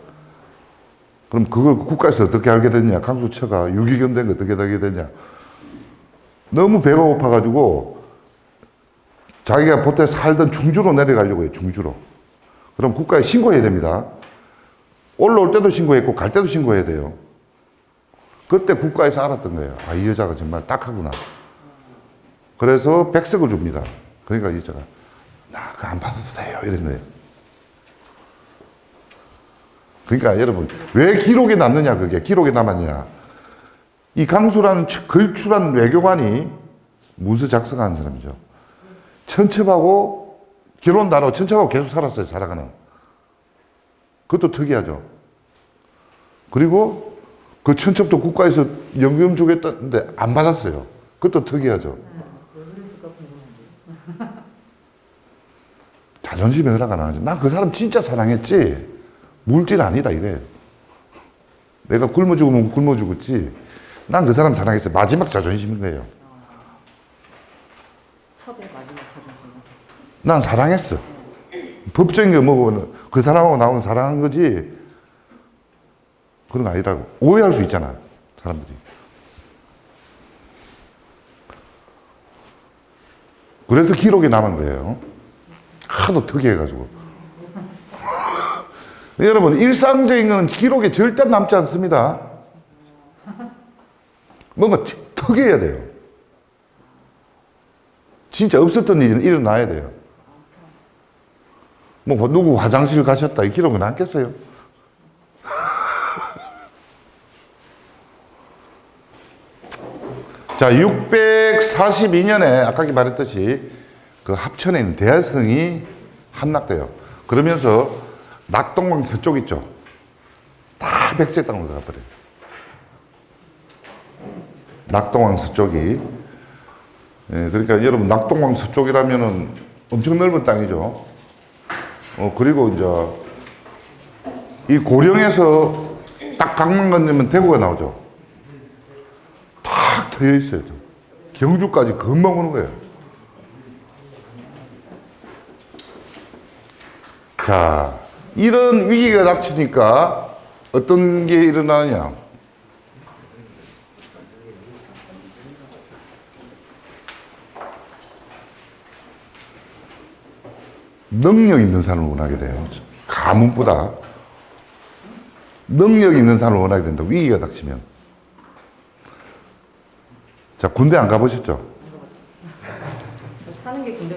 그럼 그걸 국가에서 어떻게 알게 됐냐? 강수처가 유기견 된 거 어떻게 알게 됐냐? 너무 배가 고파가지고 자기가 보태 살던 중주로 내려가려고 해요. 중주로. 그럼 국가에 신고해야 됩니다. 올라올 때도 신고했고 갈 때도 신고해야 돼요. 그때 국가에서 알았던 거예요. 아, 이 여자가 정말 딱하구나. 그래서 백석을 줍니다. 그러니까 이 여자가 나 그거 안 받아도 돼요. 이런 거예요. 그러니까 여러분 왜 기록에 남느냐 그게 기록에 남았냐. 이 강수라는 걸출한 외교관이 문서 작성하는 사람이죠. 천첩하고 결혼도 안 하고 천첩하고 계속 살았어요. 살아가는. 그것도 특이하죠. 그리고 그 천첩도 국가에서 연금 주겠다는데 안 받았어요. 그것도 특이하죠. 자존심이 허락 안 하죠. 난 그 사람 진짜 사랑했지 물질 아니다 이거예요. 내가 굶어 죽으면 굶어 죽었지 난 그 사람 사랑했어. 마지막 자존심인 거예요. 첩의 마지막 자존심. 난 사랑했어. 법적인 게 뭐고 그 사람하고 나오는 사랑한 거지 그런 거 아니라고 오해할 수 있잖아 사람들이. 그래서 기록이 남은 거예요. 하도 특이해가지고. 여러분 일상적인 건 기록에 절대 남지 않습니다. 뭔가 특이해야 돼요. 진짜 없었던 일은 일어나야 돼요. 뭐 누구 화장실 가셨다 이 기록은 남겠어요? 자, 642년에 아까 말했듯이 그 합천에 있는 대할성이 함락돼요. 그러면서 낙동강 서쪽 있죠. 다 백제 땅으로 가버려요. 낙동강 서쪽이. 예, 그러니까 여러분 낙동강 서쪽이라면은 엄청 넓은 땅이죠. 그리고 이제 이 고령에서 딱 강만 건너면 대구가 나오죠. 탁 트여 있어요. 경주까지 금방 오는 거예요. 자, 이런 위기가 닥치니까 어떤 게 일어나느냐? 능력 있는 사람을 원하게 돼요. 가문보다 능력 있는 사람을 원하게 된다. 위기가 닥치면. 자, 군대 안 가보셨죠? 저 사는 게 군대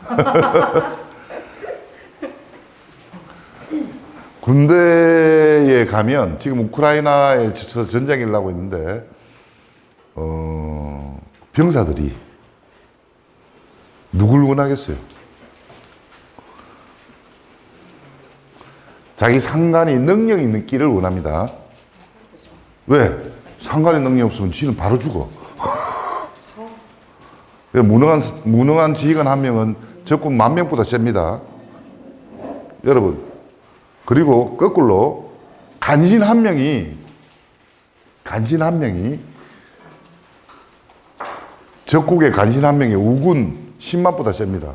같아요. 군대에 가면 지금 우크라이나에서 전쟁이 일어나고 있는데 병사들이 누굴 원하겠어요? 자기 상관이 능력 있는 끼를 원합니다. 왜? 상관이 능력 없으면 지는 바로 죽어. 무능한 지휘관 한 명은 적군 10,000명보다 셉니다. 여러분. 그리고 거꾸로 간신 한 명이 적국의 간신 한 명이 우군 10만보다 셉니다.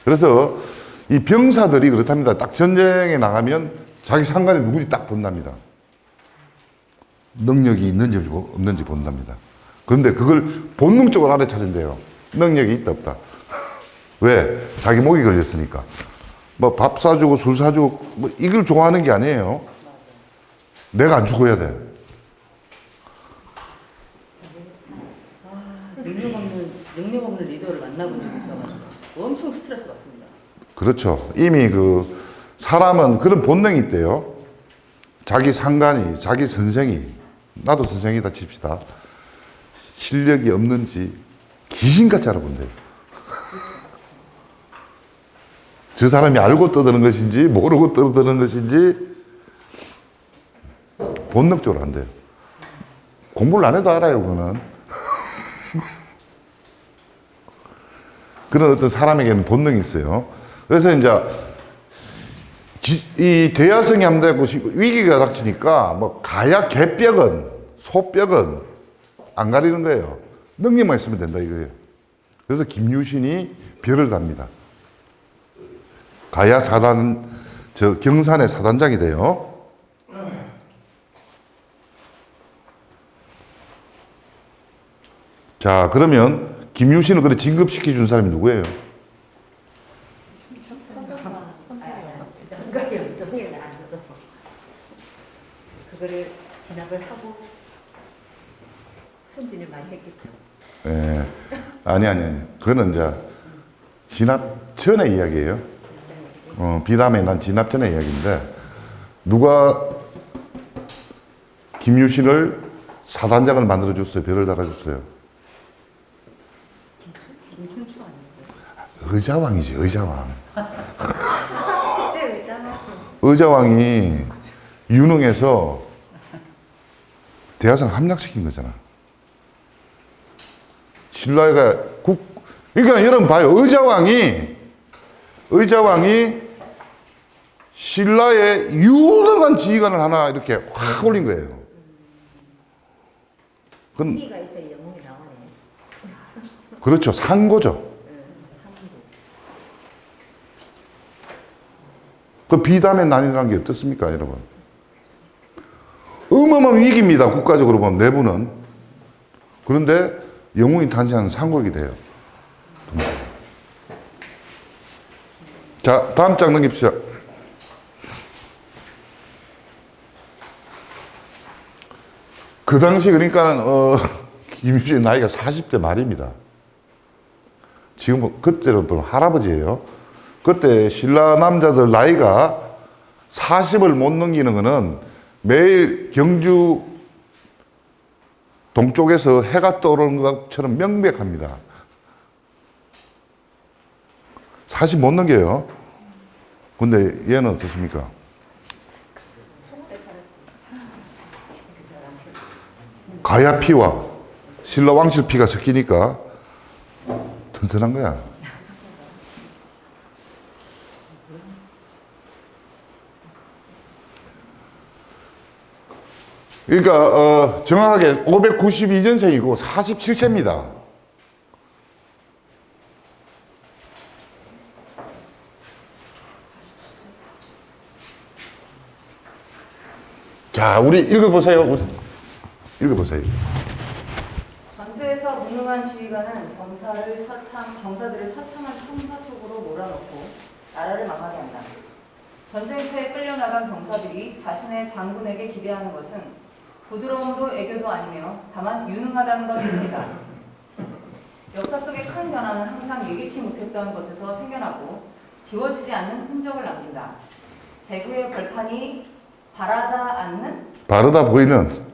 그래서 이 병사들이 그렇답니다. 딱 전쟁에 나가면 자기 상관이 누군지 딱 본답니다. 능력이 있는지 없는지 본답니다. 그런데 그걸 본능적으로 알아차린대요. 능력이 있다 없다. 왜? 자기 목이 걸렸으니까. 뭐 밥 사주고 술 사주고 뭐 이걸 좋아하는 게 아니에요. 내가 안 죽어야 돼. 능력 없는 리더를 만나본 적이 있어가지고 엄청 스트레스 받습니다. 그렇죠. 이미 사람은 그런 본능이 있대요. 자기 상관이, 자기 선생이, 나도 선생이다 칩시다. 실력이 없는지 귀신같이 알아본대요. 저 사람이 알고 떠드는 것인지 모르고 떠드는 것인지 본능적으로 한대요. 공부를 안 해도 알아요, 그거는. 그런 어떤 사람에게는 본능이 있어요. 그래서 이제 이 대야성이 함대고 위기가 닥치니까 뭐 가야 개뼈건 소뼈건 안 가리는 거예요. 능력만 있으면 된다 이거예요. 그래서 김유신이 별을 답니다. 가야 사단, 경산의 사단장이 돼요. 자, 그러면 김유신을 그래 진급시켜 준 사람이 누구예요? 그거를 진압을 하고 승진을 많이 했겠죠. 예. 아니. 그거는 이제 진압 전의 이야기예요. 비담에 난 진압 전의 이야기인데, 누가 김유신을 사단장을 만들어줬어요? 별을 달아줬어요? 김춘추 아니에요? 의자왕이지, 의자왕. 실제 의자만 의자왕이 유능해서 대하성 함락시킨 거잖아. 신라가 그러니까 여러분 봐요. 의자왕이 신라의 유능한 지휘관을 하나 이렇게 확 올린 거예요. 그건 위기가 있어야 영웅이 나오네. 그렇죠. 상고죠. 그 비담의 난이라는 게 어떻습니까, 여러분? 어마어마한 위기입니다. 국가적으로 보면 내부는. 그런데 영웅이 탄생하는 상국이 돼요. 자, 다음 장 넘깁시다. 그 당시 그러니까는 김유신의 나이가 40대 말입니다. 지금 그때로 보면 할아버지예요. 그때 신라 남자들 나이가 40을 못 넘기는 거는 매일 경주 동쪽에서 해가 떠오르는 것처럼 명백합니다. 40 못 넘겨요. 근데 얘는 어떻습니까? 가야 피와 신라 왕실 피가 섞이니까 튼튼한 거야. 그러니까 정확하게 592년생이고 47세입니다. 자, 우리 읽어보세요. 읽어보세요. 전투에서 무능한 지휘관은 병사들을 처참한 참사 속으로 몰아넣고 나라를 망하게 한다. 전쟁터에 끌려나간 병사들이 자신의 장군에게 기대하는 것은 부드러움도 애교도 아니며 다만 유능하다는 것뿐이다. 역사 속의 큰 변화는 항상 예기치 못했던 것에서 생겨나고 지워지지 않는 흔적을 남긴다. 대구의 벌판이 바르다 보이는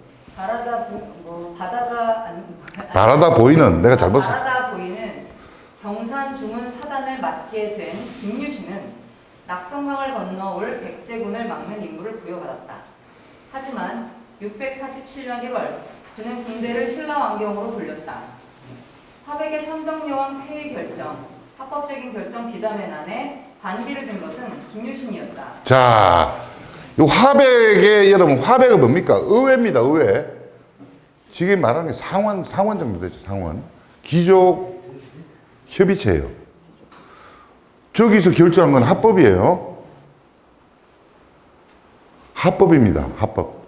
바라다 보이는 내가 잘못 썼어. 바라다 보이는 경산 주문 사단을 맡게 된 김유신은 낙동강을 건너 올 백제군을 막는 임무를 부여받았다. 하지만 647년 1월 그는 군대를 신라왕경으로 돌렸다. 화백의 선덕여왕 폐위 결정, 합법적인 결정 비담의 난에 반기를 든 것은 김유신이었다. 자, 요 화백의 여러분, 화백은 뭡니까? 의회입니다. 의회. 지금 말하는 게 상원 정도 되죠. 상원. 귀족 협의체예요. 저기서 결정한 건 합법이에요. 합법입니다. 합법.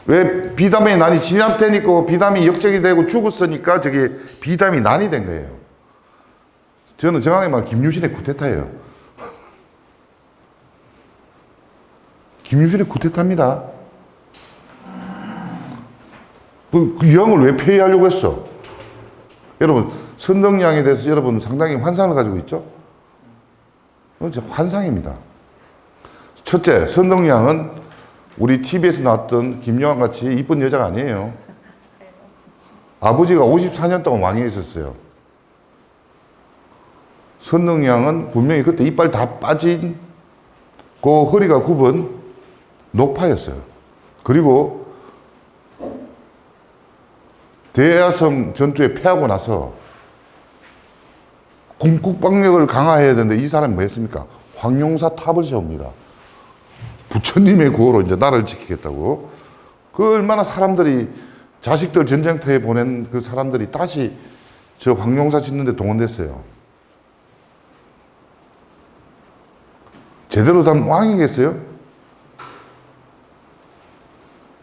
왜 비담의 난이 진압되니까 비담이 역적이 되고 죽었으니까 저게 비담이 난이 된 거예요. 저는 정확히 말하면 김유신의 쿠데타예요. 김유신의 쿠데타입니다. 그 이왕을 왜 폐위하려고 했어? 여러분, 선덕여왕에 대해서 여러분 상당히 환상을 가지고 있죠? 환상입니다. 첫째, 선덕여왕은 우리 TV에서 나왔던 김여왕 같이 이쁜 여자가 아니에요. 아버지가 54년 동안 왕위에 있었어요. 선덕여왕은 분명히 그때 이빨 다 빠진 그 허리가 굽은 녹파였어요. 그리고 대야성 전투에 패하고 나서 국방력을 강화해야 되는데 이 사람이 뭐 했습니까? 황룡사 탑을 세웁니다. 부처님의 구호로 이제 나라를 지키겠다고. 그 얼마나 사람들이 자식들 전쟁터에 보낸 그 사람들이 다시 저 황룡사 짓는데 동원됐어요. 제대로 된 왕이겠어요?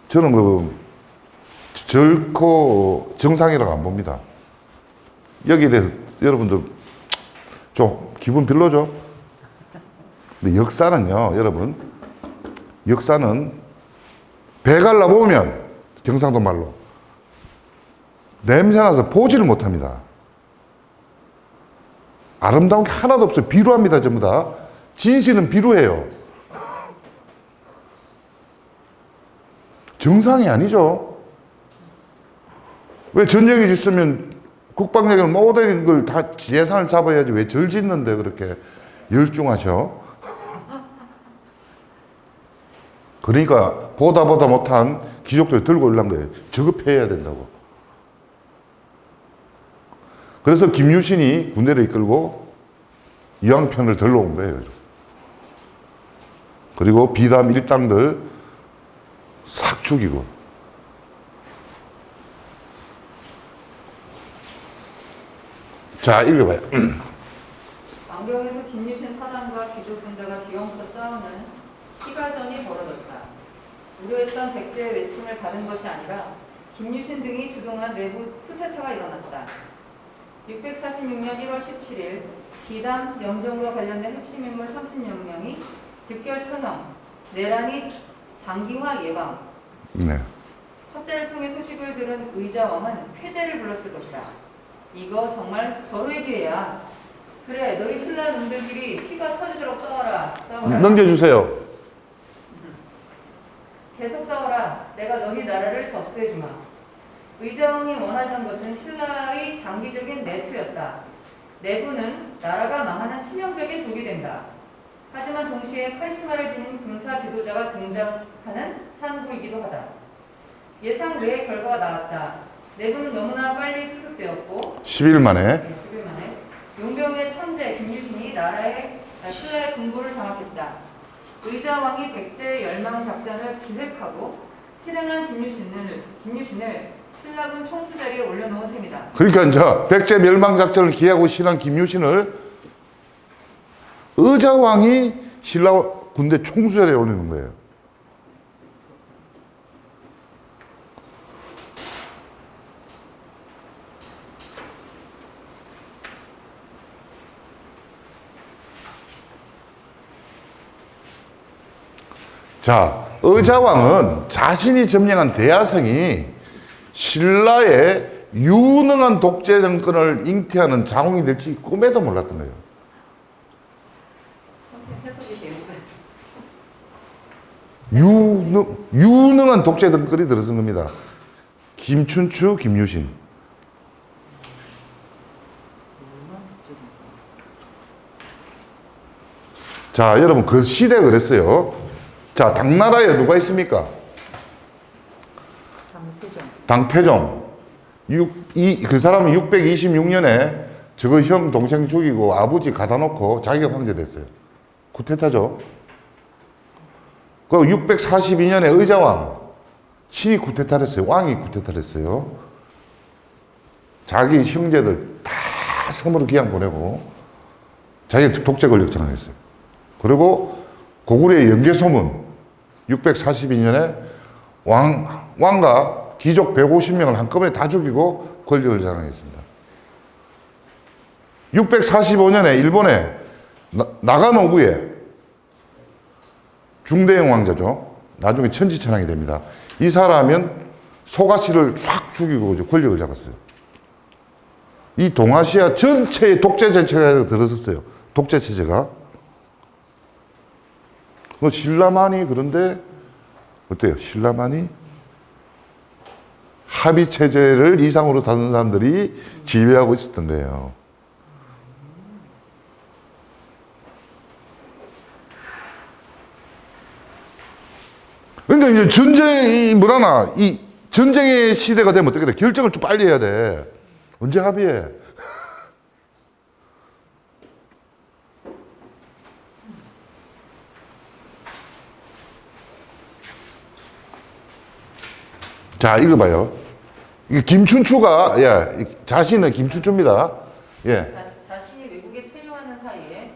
저는 결코 정상이라고 안 봅니다. 여기에 대해서 여러분들 좀 기분 별로죠? 근데 역사는요, 여러분, 역사는 배 갈라보면 경상도 말로 냄새나서 보지를 못합니다. 아름다운 게 하나도 없어요. 비루합니다, 전부 다. 진실은 비루해요. 정상이 아니죠. 왜 전쟁이 있으면 국방력을 모든 걸 다 예산을 잡아야지 왜 절 짓는데 그렇게 열중하셔? 그러니까 보다 못한 귀족들이 들고 올라온 거예요. 저급해야 된다고. 그래서 김유신이 군대를 이끌고 이왕 편을 들러온 거예요. 그리고 비담 일당들 싹 죽이고. 자, 읽어봐요. 왕경에서 김유신 사단과 귀족 군대가 뒤엉켜 싸우는 시가전이 벌어졌다. 우려했던 백제의 외침을 받은 것이 아니라 김유신 등이 주동한 내부 쿠데타가 일어났다. 646년 1월 17일 비담 영정과 관련된 핵심 인물 30여 명이 즉결 처형, 내란이 장기화 예방. 네. 첩자를 통해 소식을 들은 의자왕은 쾌재를 불렀을 것이다. 이거 정말 절호의 기회야. 그래, 너희 신라 놈들끼리 피가 터지도록 싸워라. 넘겨주세요. 계속 싸워라. 내가 너희 나라를 접수해주마. 의자왕이 원하던 것은 신라의 장기적인 내투였다. 내부는 나라가 망하는 치명적인 독이 된다. 하지만 동시에 카리스마를 지닌 군사 지도자가 등장하는 상부이기도 하다. 예상 외의 결과가 나왔다. 내부는 너무나 빨리 수습되었고 10일 만에 10일 만에 용병의 천재 김유신이 신라의 군부를 장악했다. 의자왕이 백제의 열망 작전을 기획하고 실행한 김유신을 신라군 총수 자리에 올려놓은 셈이다. 그러니까 이제 백제 멸망 작전을 기획하고 신한 김유신을 의자왕이 신라 군대 총수 자리에 올리는 거예요. 자, 의자왕은 자신이 점령한 대야성이 신라의 유능한 독재 정권을 잉태하는 장웅이 될지 꿈에도 몰랐던 거예요. 해석이 재밌어요. 유능한 독재 정권이 들어선 겁니다. 김춘추, 김유신. 자, 여러분 그 시대가 그랬어요. 자, 당나라에 누가 있습니까? 당태종. 그 사람은 626년에 저거 형 동생 죽이고 아버지 가다 놓고 자기가 황제 됐어요. 쿠데타죠. 그 642년에 의자왕 신이 쿠데타를 했어요. 왕이 쿠데타를 했어요. 자기 형제들 다 섬으로 기양 보내고 자기 독재 권력장을 했어요. 그리고 고구려의 연개소문 642년에 왕과 귀족 150명을 한꺼번에 다 죽이고 권력을 장악했습니다. 645년에 일본의 나가노부에 중대형 왕자죠. 나중에 천지천왕이 됩니다. 이 사람은 소가시를 쫙 죽이고 권력을 잡았어요. 이 동아시아 전체의 독재 정체가 들어섰어요. 독재 체제가. 신라만이 그런데 어때요? 신라만이 합의 체제를 이상으로 사는 사람들이 지배하고 있었던 거예요. 근데 이제 전쟁이 뭐라나, 이 전쟁의 시대가 되면 어떻게 돼? 결정을 좀 빨리 해야 돼. 언제 합의해? 자, 읽어봐요. 이게 김춘추가, 자신은 김춘추입니다. 예. 자신이 외국에 체류하는 사이에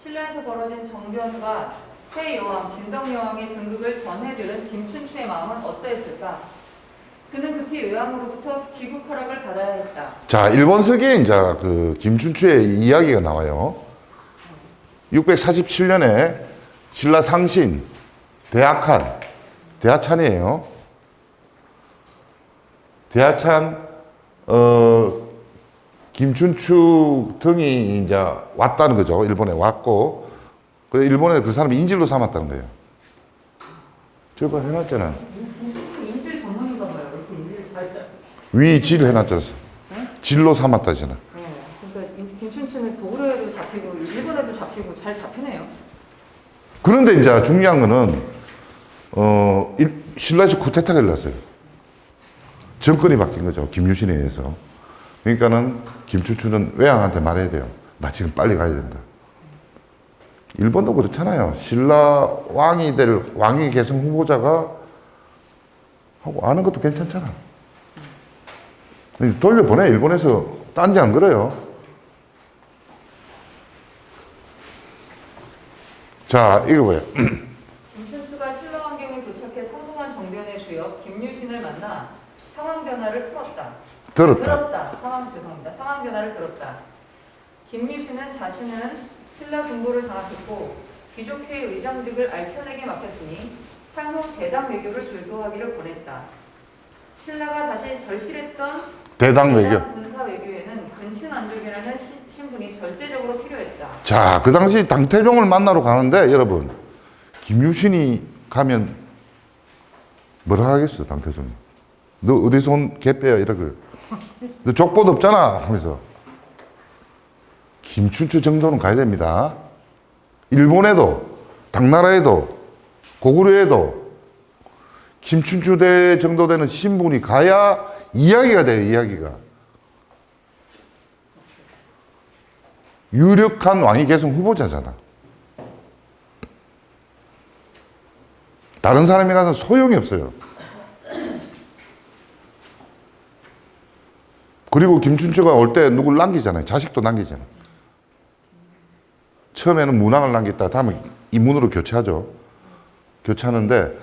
신라에서 벌어진 정변과 새 여왕, 진덕 여왕의 등극을 전해 들은 김춘추의 마음은 어떠했을까? 그는 급히 외왕으로부터 귀국 허락을 받아야 했다. 자, 일본서기에 이제 그 김춘추의 이야기가 나와요. 647년에 신라 상신, 대하찬이에요. 대하찬, 김춘추 등이 이제 왔다는 거죠. 일본에 왔고, 일본에 그 사람이 인질로 삼았다는 거예요. 저거 해놨잖아. 인질 전문인가 봐요. 이렇게 인질을 잘 잡. 위질 해놨잖아. 질로 삼았다잖아. 네. 그러니까 김춘추는 고구려에도 잡히고 일본에도 잡히고 잘 잡히네요. 그런데 이제 중요한 거는, 신라에서 쿠데타가 일어났어요. 정권이 바뀐 거죠. 김유신에 의해서. 그러니까는 김춘추는 외왕한테 말해야 돼요. 나 지금 빨리 가야 된다. 일본도 그렇잖아요. 신라 왕이 될 왕위 계승 후보자가 하고 아는 것도 괜찮잖아. 돌려보내. 일본에서 딴지 안 그래요. 자, 읽어봐요. 김춘추가 신라 왕경에 도착해 성공한 정변의 주역 김유신을 만나 상황 변화를 풀었다. 상황 변화를 들었다. 김유신은 자신은 신라 군부를 장악했고 귀족회의 의장직을 알천에게 맡겼으니 향후 대당 외교를 주도하기를 권했다. 신라가 다시 절실했던 대당 외교. 군사 외교에는 근친안족이라는 신분이 절대적으로 필요했다. 자, 그 당시 당태종을 만나러 가는데 여러분, 김유신이 가면 뭐라 하겠어, 당태종이. 너 어디서 온 개빼야 이러고. 너 족보도 없잖아 하면서. 김춘추 정도는 가야 됩니다. 일본에도, 당나라에도, 고구려에도 김춘추 대 정도 되는 신분이 가야 이야기가 돼요, 이야기가. 유력한 왕위 계승 후보자잖아. 다른 사람이 가서 소용이 없어요. 그리고 김춘추가 올 때 누굴 남기잖아요. 자식도 남기잖아요. 처음에는 문왕을 남겼다. 다음에 이문으로 교체하죠. 교체하는데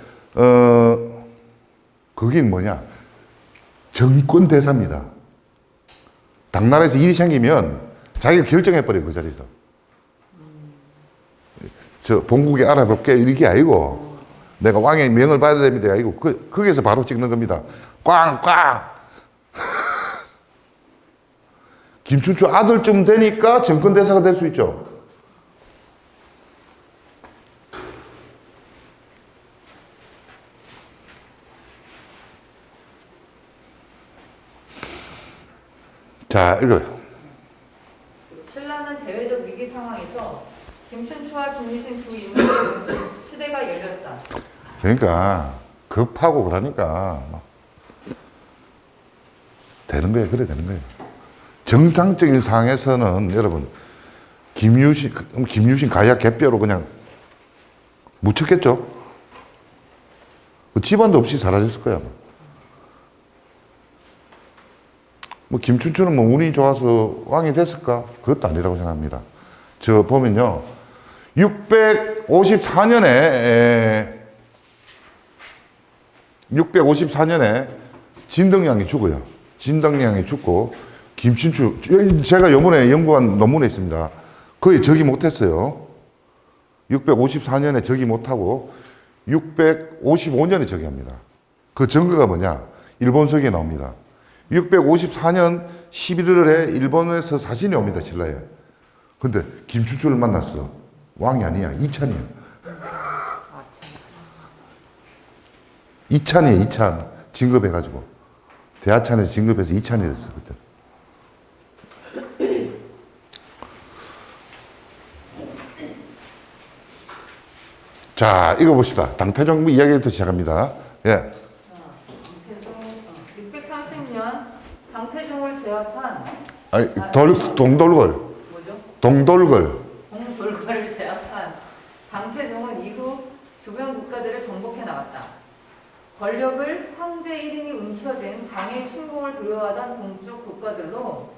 거긴 뭐냐? 정권 대사입니다. 당나라에서 일이 생기면 자기가 결정해버려요. 그 자리에서. 저 본국에 알아볼게 이게 아니고 내가 왕의 명을 받아야 됩니다. 이거 거기서 바로 찍는 겁니다. 꽝꽝. 김춘추 아들쯤 되니까 정권대사가 될 수 있죠. 자, 이거. 신라는 대외적 위기 상황에서 김춘추와 김유신 두 인물의 시대가 열렸다. 그러니까 급하고 그러니까 막 되는 거예요. 그래 되는 거예요. 정상적인 상황에서는 여러분 김유신 가야 개뼈로 그냥 묻혔겠죠. 그 집안도 없이 사라졌을 거야. 뭐 김춘추는 뭐 운이 좋아서 왕이 됐을까? 그것도 아니라고 생각합니다. 저 보면요, 654년에 진덕량이 죽어요. 진덕량이 죽고 김춘추, 제가 요번에 연구한 논문에 있습니다. 거의 즉위 못했어요. 654년에 즉위 못하고 655년에 즉위합니다. 그 증거가 뭐냐? 일본서기에 나옵니다. 654년 11월에 일본에서 사신이 옵니다, 신라에. 근데 김춘추를 만났어. 왕이 아니야, 이찬이야. 이찬이에요, 이찬. 진급해가지고. 대하찬에서 진급해서 이찬이 됐어, 그때. 자, 이거 봅시다. 당태종 이야기부터 시작합니다. 예. 630년 당태종을 제압한 동돌걸. 뭐죠? 동돌걸. 동돌과를 제압한 당태종은 이후 주변 국가들을 정복해 나갔다. 권력을 황제 1인이 움켜쥔 강의 침공을 두려워하던 동쪽 국가들로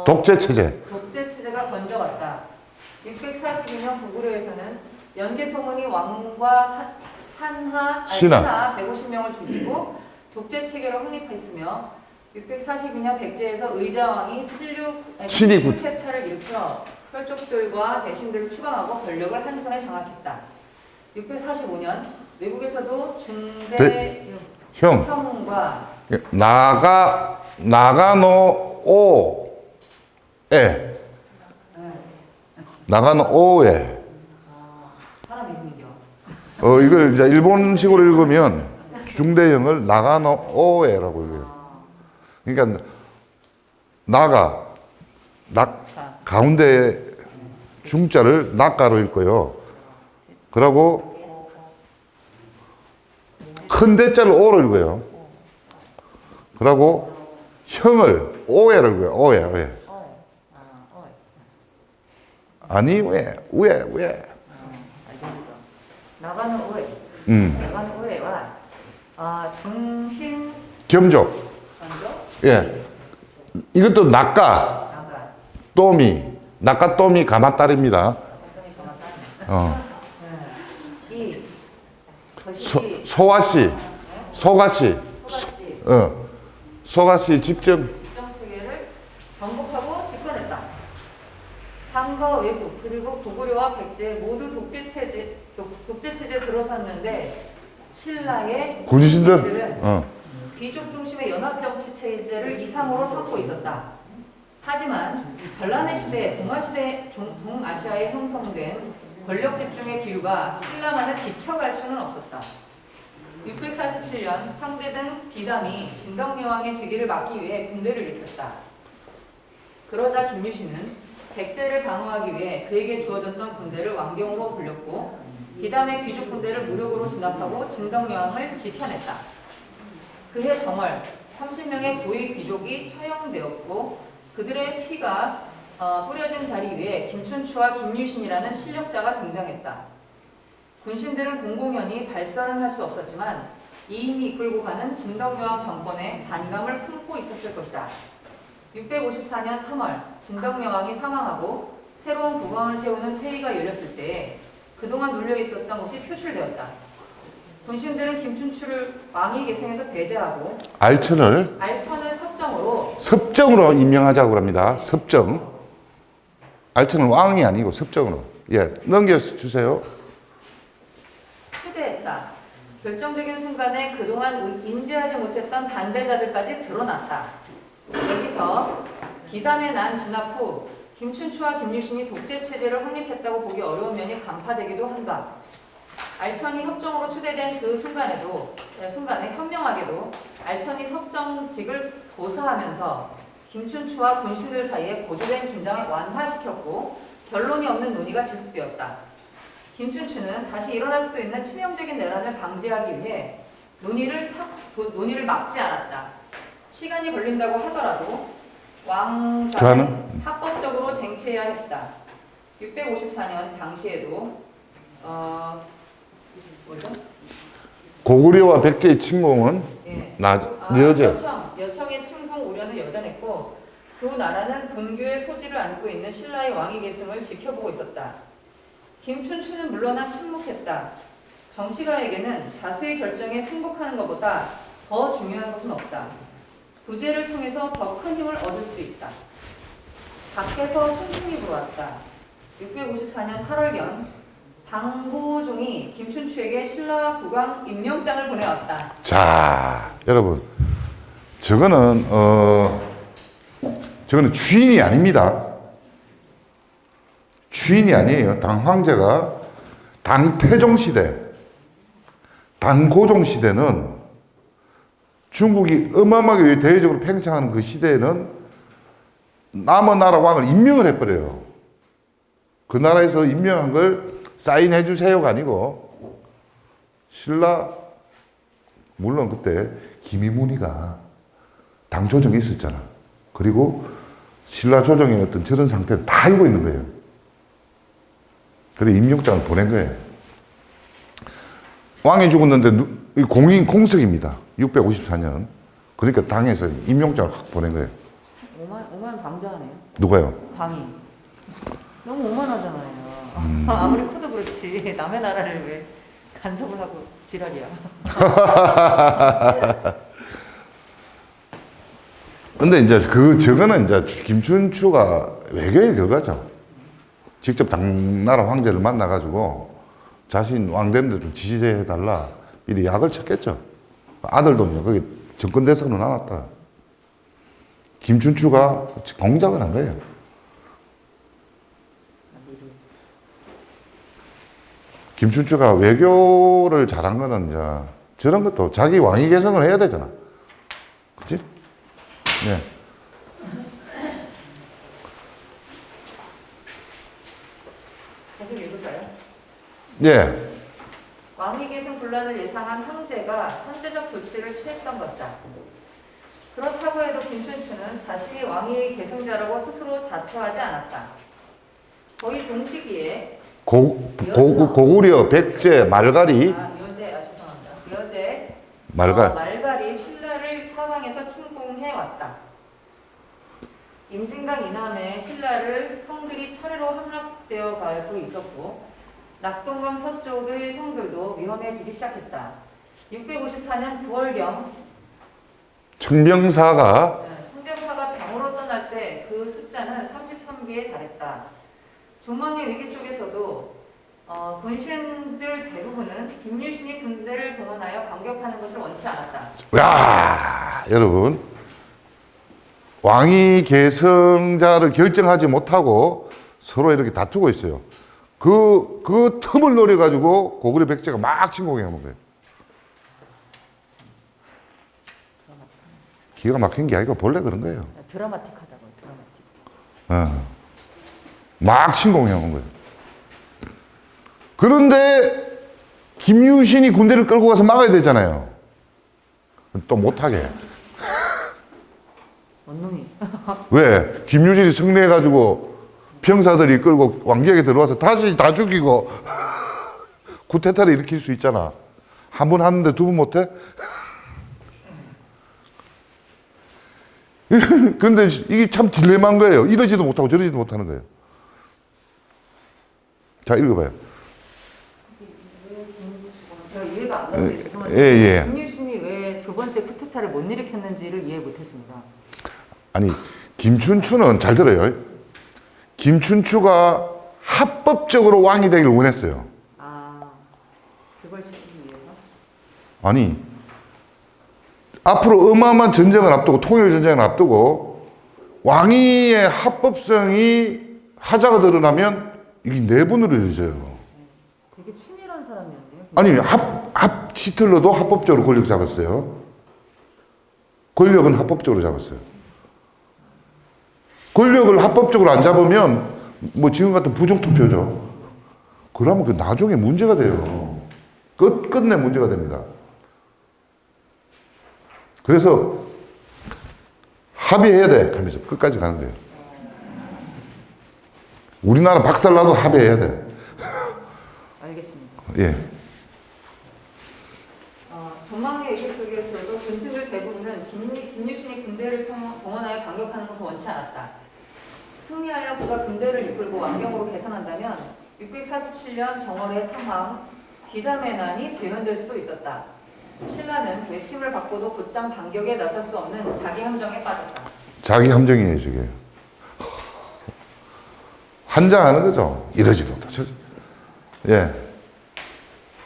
독재 체제. 독재 체제가 번져갔다. 642년 고구려에서는 연개소문이 왕과 신하 150명을 죽이고 독재 체계로 확립했으며 642년 백제에서 의자왕이 친일쿠데타를 일으켜 혈족들과 대신들을 추방하고 권력을 한 손에 장악했다. 645년 외국에서도 중대형과 나가노오에 사람 이름이죠. 이걸 이제 일본식으로 읽으면 중대형을 나가노오에라고 읽어요. 그러니까 가운데 중자를 낙가로 읽고요. 그리고 큰 대자를 오로 읽어요. 그리고 형을 오에로 읽어요. 오에. 아니 왜? 나가는 오해. 나가는 오해와 정신 겸조. 먼저 예. 이것도 나가 낙가또미 가마딸입니다. 이 소가씨 집정 체계를 정복하고 집권했다. 한과 외국 그리고 고구려와 백제 모두 독재 체제에 들어섰는데 신라의 군신들은 귀족 중심의 연합 정치 체제를 이상으로 삼고 있었다. 하지만 전란의 시대, 동아시아에 형성된 권력 집중의 기류가 신라만을 비켜갈 수는 없었다. 647년 상대등 비담이 진덕여왕의 즉위를 막기 위해 군대를 일으켰다. 그러자 김유신은 백제를 방어하기 위해 그에게 주어졌던 군대를 왕경으로 돌렸고 비담의 귀족 군대를 무력으로 진압하고 진덕여왕을 지켜냈다. 그해 정월 30명의 고위 귀족이 처형되었고 그들의 피가 뿌려진 자리 위에 김춘추와 김유신이라는 실력자가 등장했다. 군신들은 공공연히 발설은 할 수 없었지만 이 힘이 이끌고 가는 진덕여왕 정권에 반감을 품고 있었을 것이다. 654년 3월 진덕여왕이 사망하고 새로운 국왕을 세우는 회의가 열렸을 때 그동안 눌려 있었던 것이 표출되었다. 군신들은 김춘추를 왕위 계승에서 배제하고 알천을 섭정으로 임명하자고 합니다. 섭정. 알천은 왕이 아니고 섭정으로. 예, 넘겨주세요. 추대했다. 결정적인 순간에 그동안 인지하지 못했던 반대자들까지 드러났다. 여기서 기담에 난 진압 후 김춘추와 김유신이 독재 체제를 확립했다고 보기 어려운 면이 간파되기도 한다. 알천이 협정으로 초대된 그 순간에 현명하게도 알천이 섭정직을 고사하면서 김춘추와 군신들 사이에 고조된 긴장을 완화시켰고 결론이 없는 논의가 지속되었다. 김춘추는 다시 일어날 수도 있는 치명적인 내란을 방지하기 위해 논의를 막지 않았다. 시간이 걸린다고 하더라도 왕좌는 합법적으로 쟁취해야 했다. 654년 당시에도 뭐죠? 고구려와 백제의 침공은 예. 여제. 여청의 침공 우려는 여전했고 두 나라는 분교의 소지를 안고 있는 신라의 왕위 계승을 지켜보고 있었다. 김춘추는 물러나 침묵했다. 정치가에게는 다수의 결정에 승복하는 것보다 더 중요한 것은 없다. 부재를 통해서 더 큰 힘을 얻을 수 있다. 밖에서 순순히 불어왔다. 654년 8월경 당호종이 김춘추에게 신라 국왕 임명장을 보내왔다. 자, 여러분, 저거는 주인이 아닙니다. 주인이 아니에요. 당 황제가 당태종 시대, 당고종 시대는 중국이 어마어마하게 대외적으로 팽창하는 그 시대에는 남은 나라 왕을 임명을 해버려요. 그 나라에서 임명한 걸 사인해 주세요가 아니고 신라, 물론 그때 김이문이가 당 조정이 있었잖아. 그리고 신라 조정의 어떤 저런 상태를 다 알고 있는 거예요. 그래 임명장을 보낸 거예요. 왕이 죽었는데 공석입니다. 654년. 그러니까 당에서 임명장을 확 보낸 거예요. 오만 방자하네요. 누가요? 당이. 너무 오만하잖아요. 아무리 커도 그렇지 남의 나라를 왜 간섭을 하고 지랄이야. 근데 이제 저거는 이제 김춘추가 외교의 결과죠. 직접 당나라 황제를 만나가지고 자신 왕 되는데 좀 지지해달라 미리 약을 쳤겠죠. 아들도 거기 정권대선은 안 왔다. 김춘추가 공작을 한 거예요. 김춘추가 외교를 잘한 거는 이제 저런 것도 자기 왕위 개성을 해야 되잖아. 그치? 네. 계속 읽을까요? 예. 왕위 계승 분란을 예상한 황제가 선제적 조치를 취했던 것이다. 그렇다고 해도 김춘추는 자신이 왕위 계승자라고 스스로 자처하지 않았다. 거의 동시기에 고구려, 백제, 말갈이 여제, 말갈. 말갈이 신라를 사방에서 침공해 왔다. 임진강 이남에 신라를 성들이 차례로 함락되어 가고 있었고 낙동강 서쪽의 성들도 위험해지기 시작했다. 654년 9월경 청병사가 병으로 떠날 때 그 숫자는 33개에 달했다. 조망의 위기 속에서도 군신들 대부분은 김유신이 군대를 동원하여 반격하는 것을 원치 않았다. 야, 여러분 왕위 계승자를 결정하지 못하고 서로 이렇게 다투고 있어요. 그 틈을 노려가지고 고구려 백제가 막 침공해 오는 거예요. 기가 막힌 게 아니고 본래 그런 거예요. 드라마틱하다고요. 드라마틱. 막 침공해 오는 거예요. 그런데 김유신이 군대를 끌고 가서 막아야 되잖아요. 또 못하게. 원놈이. 왜? 김유신이 승리해가지고 병사들이 끌고 왕기에게 들어와서 다시 다 죽이고 쿠데타를 일으킬 수 있잖아. 한 번 하는데 두 번 못해? 근데 이게 참 딜레마인 거예요. 이러지도 못하고 저러지도 못하는 거예요. 자, 읽어봐요. 제가 이해가 안 갔어요. 죄송한데. 예. 김유신이 왜 두 번째 쿠데타를 못 일으켰는지를 이해 못했습니다. 아니, 김춘추는 잘 들어요. 김춘추가 합법적으로 왕이 되길 원했어요. 그걸 시키기 위해서? 아니, 앞으로 어마어마한 전쟁을 앞두고, 통일 전쟁을 앞두고, 왕위의 합법성이 하자가 드러나면 이게 내분으로 이어져요. 되게 치밀한 사람이었네요. 아니, 히틀러도 합법적으로 권력 잡았어요. 권력은 합법적으로 잡았어요. 권력을 합법적으로 안 잡으면 뭐 지금 같은 부정투표죠. 그러면 그 나중에 문제가 돼요. 끝내 문제가 됩니다. 그래서 합의해야 돼 하면서 끝까지 가는 거예요. 우리나라 박살나도 합의해야 돼. 알겠습니다. 예. 전망의 얘기 속에서도 군신들 대부분은 김유신이 군대를 동원하여 반격하는 것을 원치 않았다. 승리하여 그가 군대를 이끌고 완경으로 개선한다면 647년 정월의 상황, 비담의 난이 재현될 수도 있었다. 신라는 외침을 받고도 곧장 반격에 나설 수 없는 자기 함정에 빠졌다. 자기 함정이에요, 저게. 환장하는 거죠. 이러지도 못하죠. 예.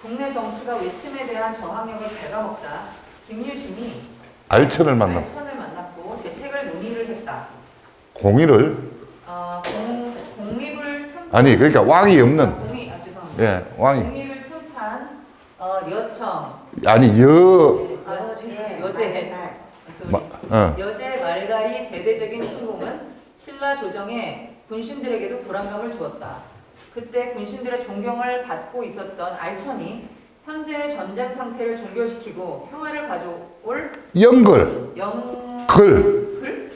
국내 정치가 외침에 대한 저항력을 갉아먹자 김유신이 알천을 만났고, 알천을 만났고 대책을 논의를 했다. 공의를, 공립을 틈 아니, 그러니까 왕이 없는, 죄송합니다. 예, 왕이. 공립을 틈탄 여청 아니, 여제 여제 말갈이 대대적인 침공은 신라 조정에 군신들에게도 불안감을 주었다. 그때 군신들의 존경을 받고 있었던 알천이 현재의 전쟁 상태를 종결시키고 평화를 가져올 영글, 글,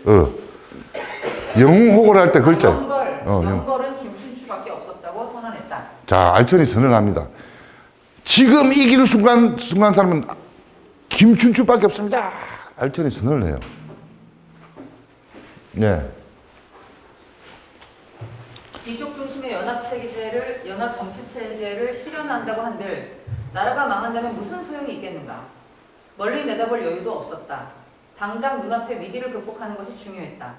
영호를 할 때 글자. 영걸은 김춘추밖에 없었다고 선언했다. 자, 알천이 선언합니다. 지금 이기는 순간 사람은 김춘추밖에 없습니다. 알천이 선언을 해요. 네. 귀족 중심의 연합 정치 체제를 실현한다고 한들 나라가 망한다면 무슨 소용이 있겠는가? 멀리 내다볼 여유도 없었다. 당장 눈앞의 위기를 극복하는 것이 중요했다.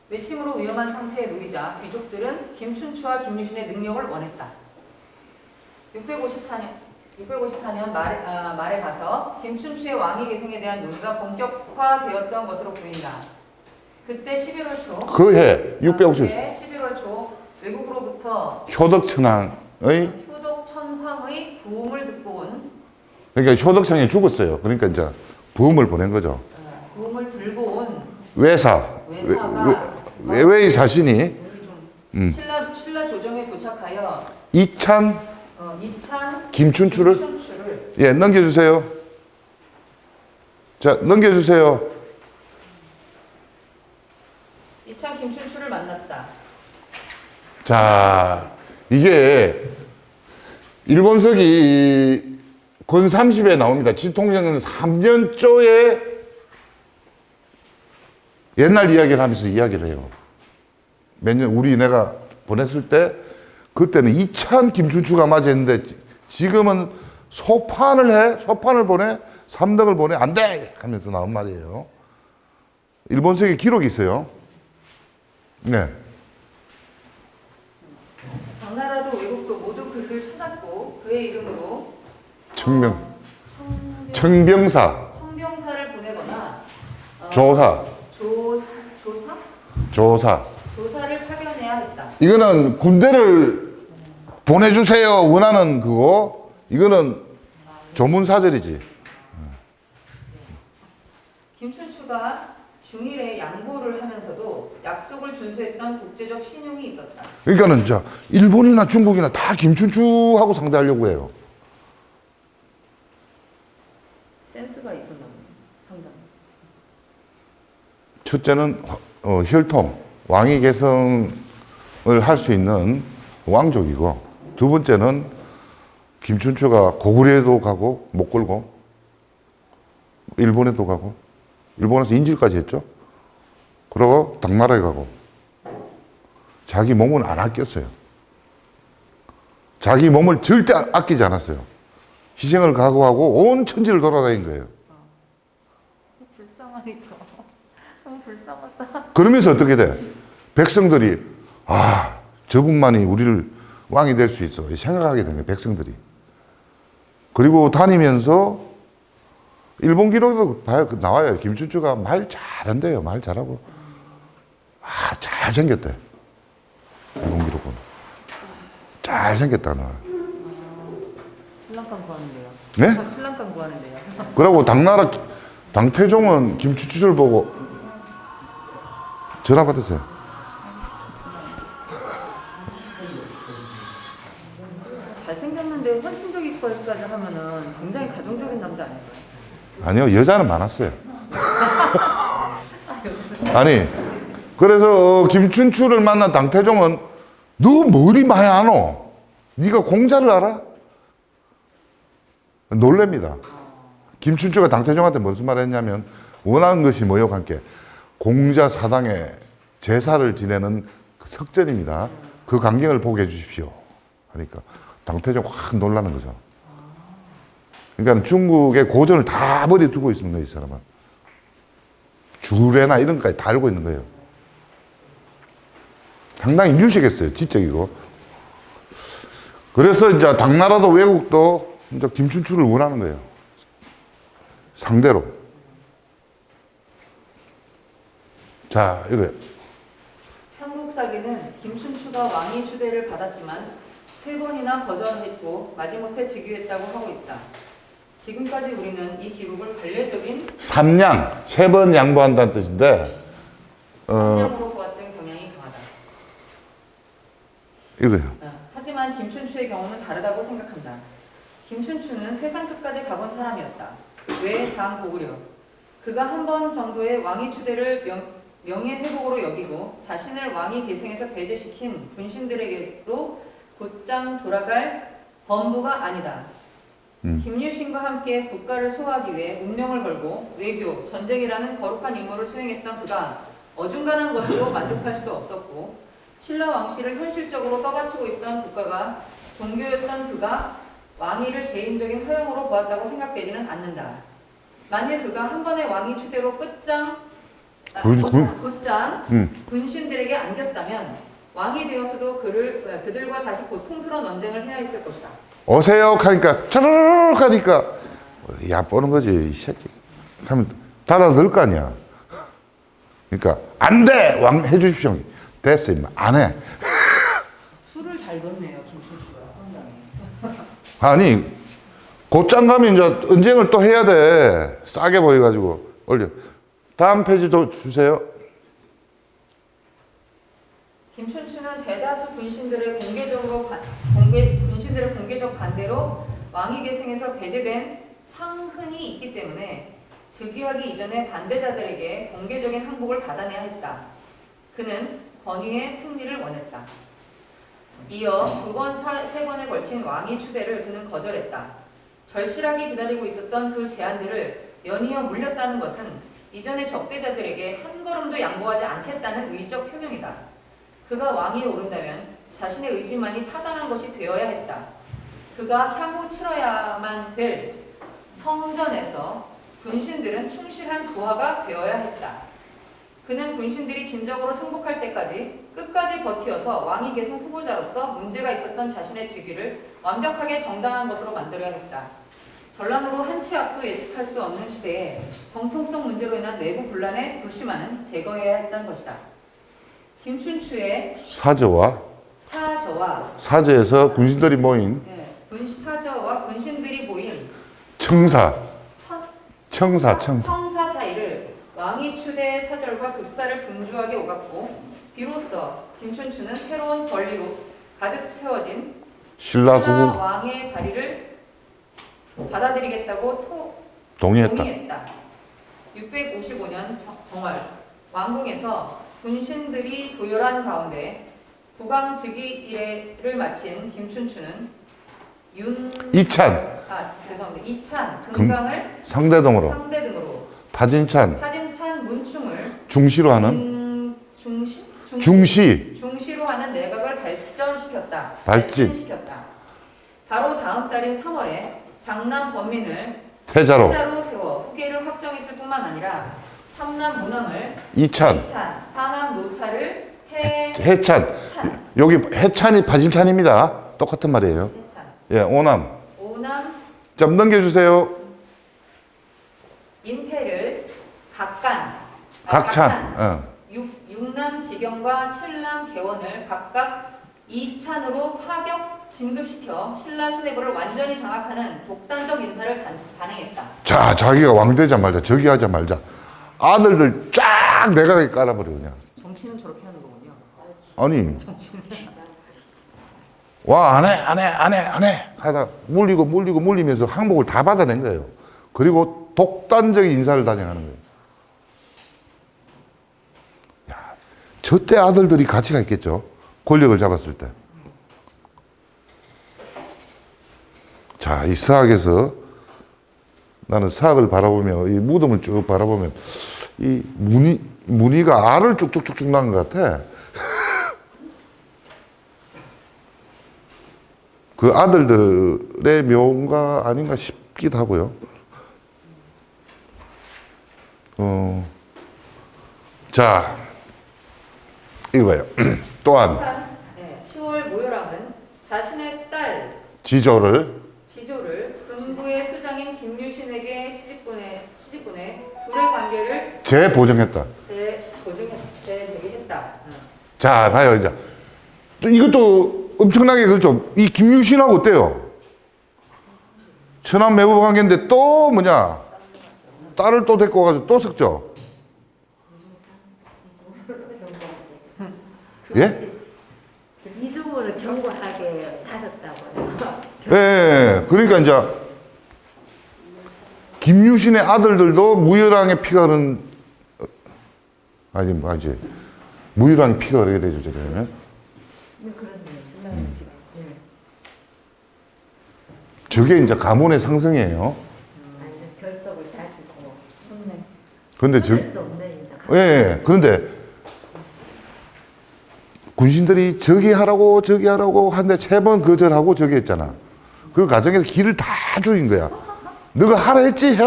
외침으로 위험한 상태에 놓이자 귀족들은 김춘추와 김유신의 능력을 원했다. 654년 말에 가서 김춘추의 왕위 계승에 대한 논의가 본격화되었던 것으로 보인다. 그때 11월 초 그 해, 650. 11월 초 외국으로부터 효덕천황의 효덕천황의 부음을 듣고 온 그러니까 효덕천이 죽었어요. 그러니까 이제 부음을 보낸 거죠. 부음을 들고 온 외사가 외의 자신이 신라 조정에 도착하여 이찬 김춘추를 예, 넘겨주세요. 자, 넘겨주세요. 이찬 김춘추를 만났다. 자, 이게 일본서기 권 30에 나옵니다. 지통령은 3년조에 옛날 이야기를 하면서 이야기를 해요. 몇 년, 내가 보냈을 때, 그때는 이찬 김춘추가 맞았는데, 지금은 소판을 보내, 삼덕을 보내, 안 돼! 하면서 나온 말이에요. 일본서기 기록이 있어요. 네. 당나라도 외국도 모두 그를 찾았고, 그의 이름으로 청병사를 보내거나, 조사를 파견해야 했다. 이거는 군대를 보내주세요 원하는 그거. 이거는 조문사절이지. 김춘추가 중일에 양보를 하면서도 약속을 준수했던 국제적 신용이 있었다. 그러니까는 자 일본이나 중국이나 다 김춘추하고 상대하려고 해요. 센스가 있었나 보네. 상당히. 첫째는 혈통, 왕위 계승을 할 수 있는 왕족이고, 두 번째는 김춘추가 고구려에도 가고 못 끌고 일본에도 가고 일본에서 인질까지 했죠. 그러고 당나라에 가고 자기 몸은 안 아꼈어요. 자기 몸을 절대 아끼지 않았어요. 희생을 각오하고 온 천지를 돌아다닌 거예요. 불쌍하다. 너무 불쌍하다. 그러면서 어떻게 돼? 백성들이 저분만이 우리를 왕이 될 수 있어 생각하게 된 거예요. 백성들이. 그리고 다니면서 일본 기록도 나와요. 김춘추가 말 잘한대요. 말 잘하고. 아, 잘생겼대. 일본 기록은. 잘생겼다, 나와요. 신랑감 구하는데요. 네? 신랑감 구하는데요. 그러고 당나라, 당태종은 김춘추를 보고 전화 받으세요. 잘생겼는데 헌신적일까지 하면은 굉장히 가정적인 남자 아닐까요? 아니요, 여자는 많았어요. 아니, 그래서 김춘추를 만난 당태종은 너 머리 많이 안 오? 네가 공자를 알아? 놀랍니다. 김춘추가 당태종한테 무슨 말을 했냐면 원하는 것이 뭐요? 함께 공자 사당에 제사를 지내는 그 석전입니다. 그 광경을 보게 해주십시오. 하니까 당태종 확 놀라는 거죠. 그러니까 중국의 고전을 다 머리에 두고 있습니다, 이 사람은. 주례나 이런 것까지 다 알고 있는 거예요. 상당히 유식했어요, 지적이고. 그래서 이제 당나라도 외국도 이제 김춘추를 원하는 거예요. 상대로. 자, 이거요. 삼국사기는 김춘추가 왕위 추대를 받았지만 3번이나 거절했고 마지못해 즉위했다고 하고 있다. 지금까지 우리는 이 기록을 관례적인 삼양, 3번 양보한다는 뜻인데, 삼양으로 보았던 경향이 강하다. 이거요. 하지만 김춘추의 경우는 다르다고 생각한다. 김춘추는 세상 끝까지 가본 사람이었다. 왜 다음 보으려? 그가 한 번 정도의 왕위 추대를 명예회복으로 여기고 자신을 왕위 계승에서 배제시킨 군신들에게로 곧장 돌아갈 범부가 아니다. 김유신과 함께 국가를 소화하기 위해 운명을 걸고 외교, 전쟁이라는 거룩한 임무를 수행했던 그가 어중간한 것으로 만족할 수도 없었고 신라 왕실을 현실적으로 떠받치고 있던 국가가 종교였던 그가 왕위를 개인적인 허용으로 보았다고 생각되지는 않는다. 만일 그가 한 번의 왕위 추대로 곧장 군신들에게 안겼다면 왕이 되어서도 그들과 다시 고통스러운 언쟁을 해야 했을 것이다. 오세요 하니까 차르르륵 하니까 야 보는 거지 이 새끼 하면 달아들 거 아니야. 그러니까 안돼 왕 해주십시오. 됐어 임마 안해. 술을 잘 뒀네요 김춘추가 상당히. 아니 곧장 가면 이제 언쟁을 또 해야 돼. 싸게 보여가지고 올려. 다음 페이지도 주세요. 김춘추는 대다수 군신들의 공개적 반대로 왕위 계승에서 배제된 상흔이 있기 때문에 즉위하기 이전에 반대자들에게 공개적인 항복을 받아내야 했다. 그는 권위의 승리를 원했다. 이어 2번, 3번에 걸친 왕위 추대를 그는 거절했다. 절실하게 기다리고 있었던 그 제안들을 연이어 물렸다는 것은 이전의 적대자들에게 한 걸음도 양보하지 않겠다는 의지적 표명이다. 그가 왕위에 오른다면 자신의 의지만이 타당한 것이 되어야 했다. 그가 향후 치러야만 될 성전에서 군신들은 충실한 부하가 되어야 했다. 그는 군신들이 진정으로 승복할 때까지 끝까지 버티어서 왕위 계승 후보자로서 문제가 있었던 자신의 직위를 완벽하게 정당한 것으로 만들어야 했다. 전란으로 한 치 앞도 예측할 수 없는 시대에 정통성 문제로 인한 내부 분란의 불씨만은 제거해야 했던 것이다. 김춘추의 사저와 사저에서 군신들이 모인 사저와 군신들이 모인 청사 사이를 왕위 추대의 사절과 급사를 분주하게 오갔고 비로소 김춘추는 새로운 권리로 가득 채워진 신라 왕의 자리를 받아들이겠다고 동의했다. 655년 정월 왕궁에서 군신들이 도열한 가운데 국왕 즉위일을 마친 김춘추는 이찬 금강을 상대등으로 타진찬 문충을 중시로 하는 중시로 하는 내각을 발전시켰다. 바로 다음 달인 3월에 장남 범민을 태자로 세워 후계를 확정했을 뿐만 아니라 삼남 문왕을 이찬, 사남 노차를 해찬. 여기 해찬이 바진찬입니다. 똑같은 말이에요. 예, 오남. 좀 넘겨주세요. 인태를 각간, 각찬. 육남 직영과 칠남 개원을 각각 2찬으로 파격 진급시켜 신라 수뇌부를 완전히 장악하는 독단적 인사를 단행했다. 자, 자기가 왕 되자마자 저기 하자마자 아들들 쫙 내각에 깔아버려 그냥. 정치는 저렇게 하는 거군요. 아니 정치는. 와 안해 하다 물리면서 항복을 다 받아낸 거예요. 그리고 독단적인 인사를 단행하는 거예요. 야, 저때 아들들이 가치가 있겠죠. 권력을 잡았을 때. 자, 이 서학에서 나는 서학을 바라보며 이 무덤을 쭉 바라보면 이 무늬가 알을 쭉쭉쭉쭉 난 것 같아. 그 아들들의 묘가 아닌가 싶기도 하고요. 자, 이거 봐요. 또한 10월 모요람은 자신의 딸 지조를 금부의 수장인 김유신에게 시집보내 둘의 관계를 재보정했다. 재정했다. 자, 봐요, 이제. 또 이것도 엄청나게 그렇죠. 이 김유신하고 어때요? 천안 매부 관계인데 또 뭐냐? 딸을 또 데리고 가서 또 섞죠. 예? 이중으로 견고하게 다졌다고요. 예, 그러니까 이제 김유신의 아들들도 무열왕의 피가 흐르는 아니 무열왕의 피가 흐르게 되죠, 저는. 그렇네요. 저게 이제 가문의 상승이에요. 완전 결석을 다지고. 그런데 수 없는 이제. 예, 그런데 군신들이 저기 하라고 하는데 3번 거절하고 저기 했잖아. 그 과정에서 길을 다 죽인 거야. 너가 하라 했지.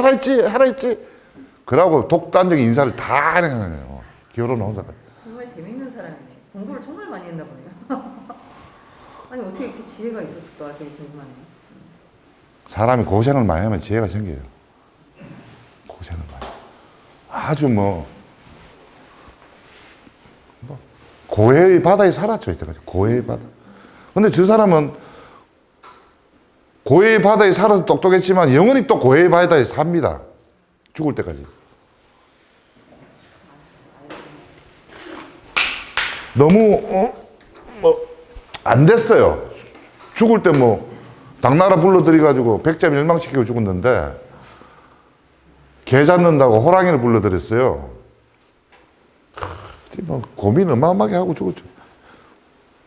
그러고 독단적인 인사를 다 하는 거예요. 결혼 혼자가. 정말 재밌는 사람이네. 공부를 정말 많이 했나 보네요. 아니 어떻게 이렇게 지혜가 있었을까 되게 궁금하네요. 사람이 고생을 많이 하면 지혜가 생겨요. 고생을 많이. 아주 고해의 바다에 살았죠, 이때까지. 고해의 바다. 근데 저 사람은 고해의 바다에 살아서 똑똑했지만 영원히 또 고해의 바다에 삽니다. 죽을 때까지. 너무 안 됐어요. 죽을 때 당나라 불러들여가지고 백제 멸망시키고 죽었는데 개 잡는다고 호랑이를 불러들였어요. 고민 어마어마하게 하고 죽었죠.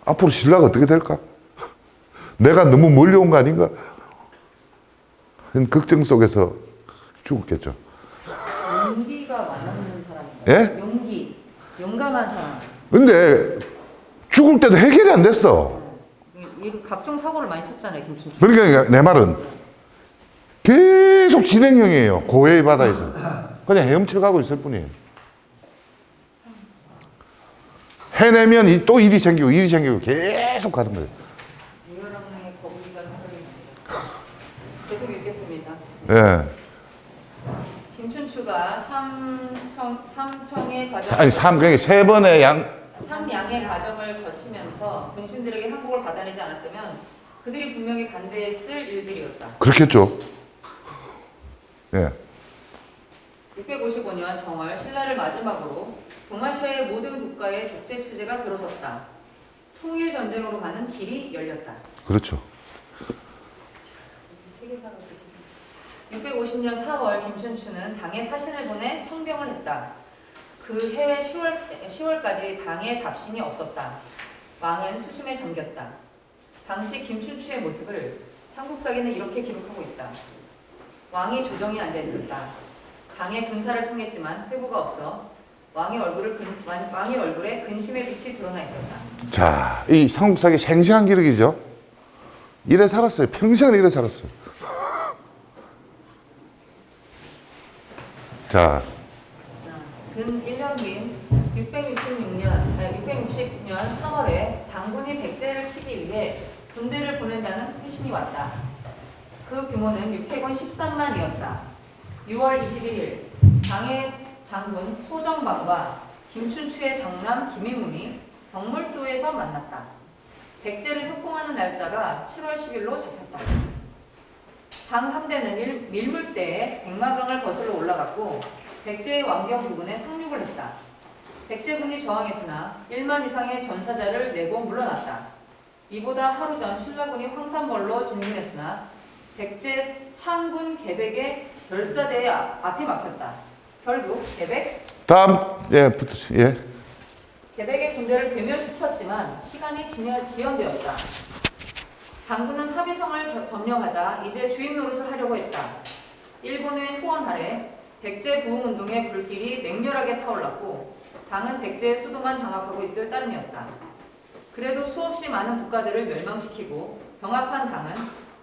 앞으로 신라가 어떻게 될까? 내가 너무 멀리 온 거 아닌가? 걱정 속에서 죽었겠죠. 용기가 많은 사람이에요. 예? 용감한 사람. 근데 죽을 때도 해결이 안 됐어. 각종 사고를 많이 쳤잖아요, 김춘추. 그러니까 내 말은 계속 진행형이에요. 고해의 바다에서. 그냥 헤엄쳐가고 있을 뿐이에요. 해내면 또 일이 생기고 계속 가는 거예요. 무열왕의 거북이가 생각이 나요. 계속 읽겠습니다. 예. 김춘추가 삼청의 과정, 아니, 그러니까 3번의 삼양의 과정을 거치면서 군신들에게 항복을 받아내지 않았다면 그들이 분명히 반대했을 일들이었다. 그렇겠죠. 예. 655년 정월 신라를 마지막으로 동아시아의 모든 국가의 독재 체제가 들어섰다. 통일 전쟁으로 가는 길이 열렸다. 그렇죠. 650년 4월 김춘추는 당에 사신을 보내 청병을 했다. 그 해의 10월까지 당에 답신이 없었다. 왕은 수심에 잠겼다. 당시 김춘추의 모습을 삼국사기는 이렇게 기록하고 있다. 왕이 조정에 앉아 있었다. 당에 군사를 청했지만 회부가 없어 왕의 얼굴에 근심의 빛이 드러나 있었다. 자, 이 삼국사기 생생한 기록이죠. 이래 살았어요. 평생을 이래 살았어요. 자, 근 1년 뒤인 660년 3월에 당군이 백제를 치기 위해 군대를 보낸다는 회신이 왔다. 그 규모는 육해군 13만이었다. 6월 21일 당의 장군 소정방과 김춘추의 장남 김인문이 덕물도에서 만났다. 백제를 협공하는 날짜가 7월 10일로 잡혔다. 당 함대는 밀물대에 백마강을 거슬러 올라갔고 백제의 왕경 부근에 상륙을 했다. 백제군이 저항했으나 1만 이상의 전사자를 내고 물러났다. 이보다 하루 전 신라군이 황산벌로 진군했으나 백제 창군 계백의 별사대의 앞이 막혔다. 결국 다음, 예, 계백의 군대를 괴멸시켰지만 시간이 지연되었다. 당군은 사비성을 점령하자 이제 주임 노릇을 하려고 했다. 일본의 후원 아래 백제 부흥운동의 불길이 맹렬하게 타올랐고 당은 백제의 수도만 장악하고 있을 따름이었다. 그래도 수없이 많은 국가들을 멸망시키고 병합한 당은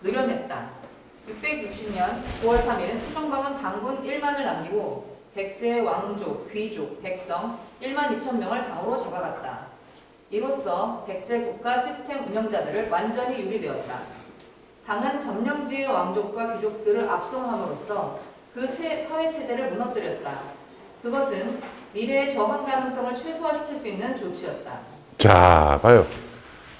느려냈다. 660년 9월 3일 수정방은 당군 1만을 남기고 백제의 왕족, 귀족, 백성 1만 2천 명을 당으로 잡아갔다. 이로써 백제 국가 시스템 운영자들을 완전히 유리되었다. 당은 점령지의 왕족과 귀족들을 압송함으로써 그 사회체제를 무너뜨렸다. 그것은 미래의 저항 가능성을 최소화시킬 수 있는 조치였다. 자, 봐요.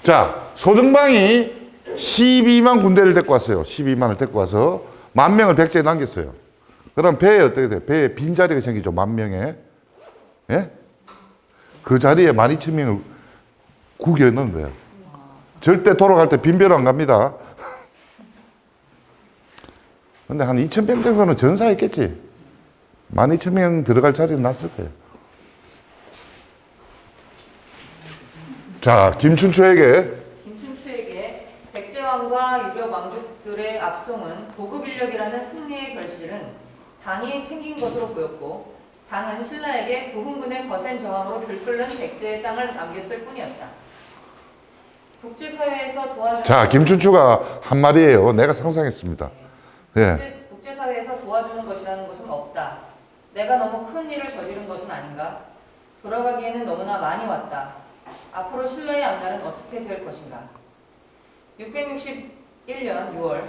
자, 소정방이 12만 군대를 데리고 왔어요. 12만을 데리고 와서 10,000명을 백제에 남겼어요. 그럼 배에 어떻게 돼요? 배에 빈자리가 생기죠. 10,000명에. 예? 그 자리에 12,000명을 구겨 넣은 거예요. 절대 돌아갈 때 빈배로 안 갑니다. 근데 한 2,000명 정도는 전사했겠지. 12,000명 들어갈 자리는 났을 거예요. 자, 김춘추에게 백제왕과 유력 왕족들의 압송은 보급 인력이라는 승리의 결실은 당이 챙긴 것으로 보였고 당은 신라에게 부흥군의 거센 저항으로 들끓는 백제의 땅을 남겼을 뿐이었다. 국제사회에서 도와주는 자, 김춘추가 한 말이에요. 내가 상상했습니다. 예. 국제사회에서 도와주는 것이라는 것은 없다. 내가 너무 큰 일을 저지른 것은 아닌가? 돌아가기에는 너무나 많이 왔다. 앞으로 신라의 앞날은 어떻게 될 것인가? 661년 6월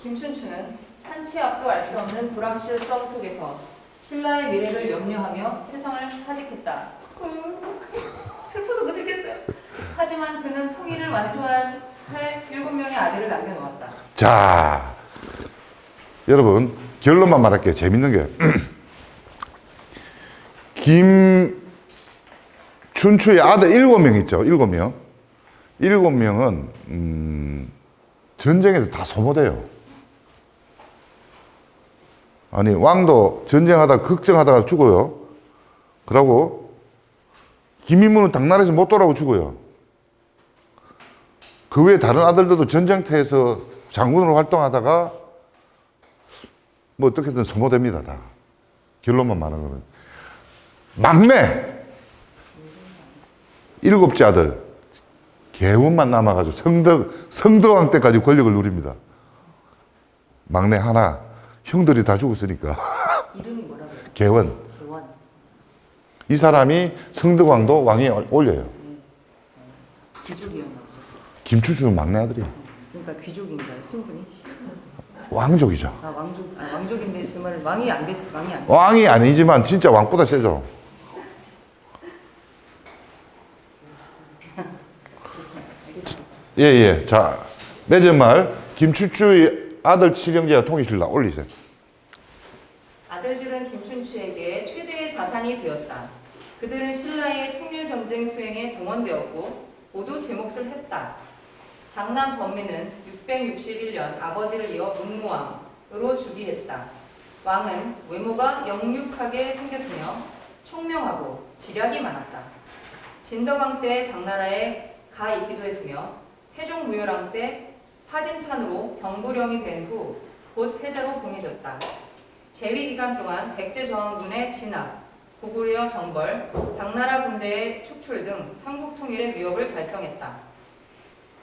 김춘추는 한치 앞도 알 수 없는 불확실성 속에서 신라의 미래를 염려하며 세상을 하직했다. 슬퍼서 못했겠어요. 하지만 그는 통일을 완수할 7명의 아들을 남겨놓았다. 자, 여러분 결론만 말할게요. 재밌는 게 김춘추의 아들 7명 있죠. 7명. 7명은 전쟁에서 다 소모돼요. 아니 왕도 전쟁하다가 걱정하다가 죽어요. 그러고 김인문은 당나라에서 못 돌아오고 죽어요. 그 외에 다른 아들들도 전쟁터에서 장군으로 활동하다가 뭐 어떻게든 소모됩니다. 다. 결론만 말하는 거는. 막내 7째 아들 계원만 남아가지고 성덕왕 때까지 권력을 누립니다. 막내 하나, 형들이 다 죽었으니까. 이름이 뭐라고요? 계원. 개원. 이 사람이 성덕왕도 왕위에 올려요. 귀족이었나? 김춘추는 막내 아들이에요. 그러니까 귀족인가요? 신분이? 왕족이죠. 왕족인데 제 말은 왕이 안 돼. 왕이 아니지만 진짜 왕보다 세죠. 예. 자, 맺은 말 김춘추의 아들 칠형제와 통일신라 올리세요. 아들들은 김춘추에게 최대의 자산이 되었다. 그들은 신라의 통일전쟁 수행에 동원되었고 모두 제 몫을 했다. 장남 범민은 661년 아버지를 이어 문무왕으로 즉위했다. 왕은 외모가 영육하게 생겼으며 총명하고 지략이 많았다. 진덕왕 때 당나라에 가 있기도 했으며 태종무열왕 때 파진찬으로 병부령이 된 후 곧 태자로 봉해졌다. 재위 기간 동안 백제 저항군의 진압, 고구려 정벌, 당나라 군대의 축출 등 삼국 통일의 위협을 달성했다.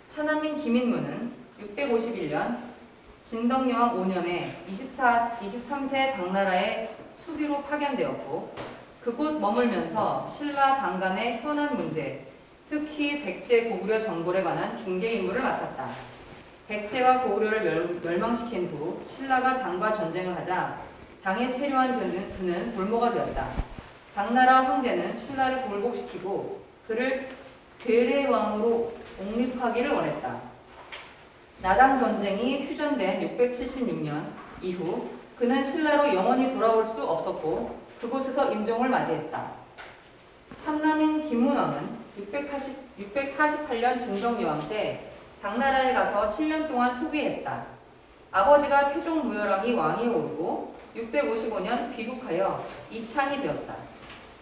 차남인 김인문은 651년 진덕여왕 5년에 23세 당나라의 수비로 파견되었고 그곳 머물면서 신라 당간의 현안 문제, 특히 백제 고구려 정벌에 관한 중개 임무를 맡았다. 백제와 고구려를 멸망시킨 후 신라가 당과 전쟁을 하자 당에 체류한 그는 볼모가 되었다. 당나라 황제는 신라를 굴복시키고 그를 괴뢰 왕으로 옹립하기를 원했다. 나당 전쟁이 휴전된 676년 이후 그는 신라로 영원히 돌아올 수 없었고 그곳에서 임종을 맞이했다. 삼남인 김문왕은 648년 진덕여왕 때 당나라에 가서 7년 동안 수비했다. 아버지가 태종무열왕이 왕위에 오르고 655년 귀국하여 이찬이 되었다.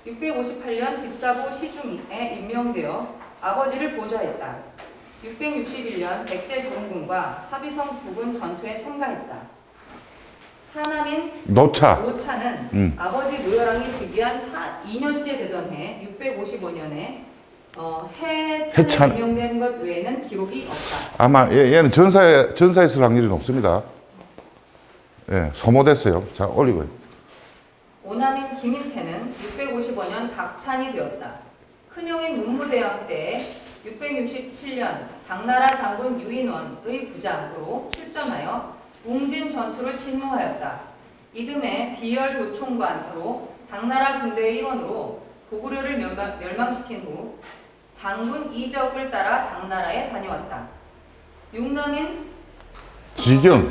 658년 집사부 시중에 임명되어 아버지를 보좌했다. 661년 백제동군과 사비성 부근 전투에 참가했다. 사남인 노차는 아버지 노열왕이 즉위한 2년째 되던 해 655년에 해찬에 임명된 것 외에는 기록이 없다. 아마 얘는 전사에 있을 확률이 높습니다. 예, 소모됐어요. 자, 올리고요. 오남인 김인태는 655년 박찬이 되었다. 큰형인 문무대왕 때 667년 당나라 장군 유인원의 부장으로 출전하여 웅진 전투를 침무하였다. 이듬해 비열 도총관으로 당나라 군대의 일원으로 고구려를 멸망시킨 후 장군 이적을 따라 당나라에 다녀왔다. 육남인 지경은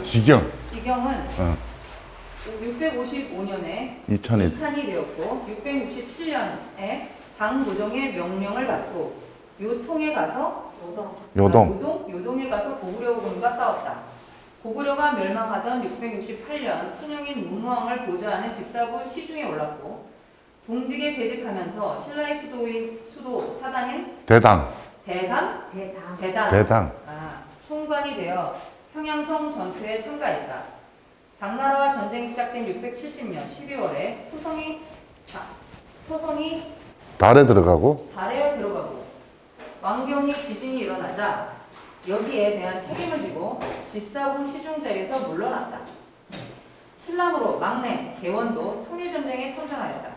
655년에 이찬이 되었고 667년에 당고종의 명령을 받고 요동에 가서 고구려군과 싸웠다. 고구려가 멸망하던 668년 큰형인 문무왕을 보좌하는 집사부 시중에 올랐고 동직에 재직하면서 신라의 수도 사당인 대당 총관이 되어 평양성 전투에 참가했다. 당나라와 전쟁이 시작된 670년 12월에 토성이 달에 들어가고 왕경이 지진이 일어나자 여기에 대한 책임을 지고 집사부 시중 자리에서 물러났다. 신라으로 막내 개원도 통일전쟁에 참전하였다.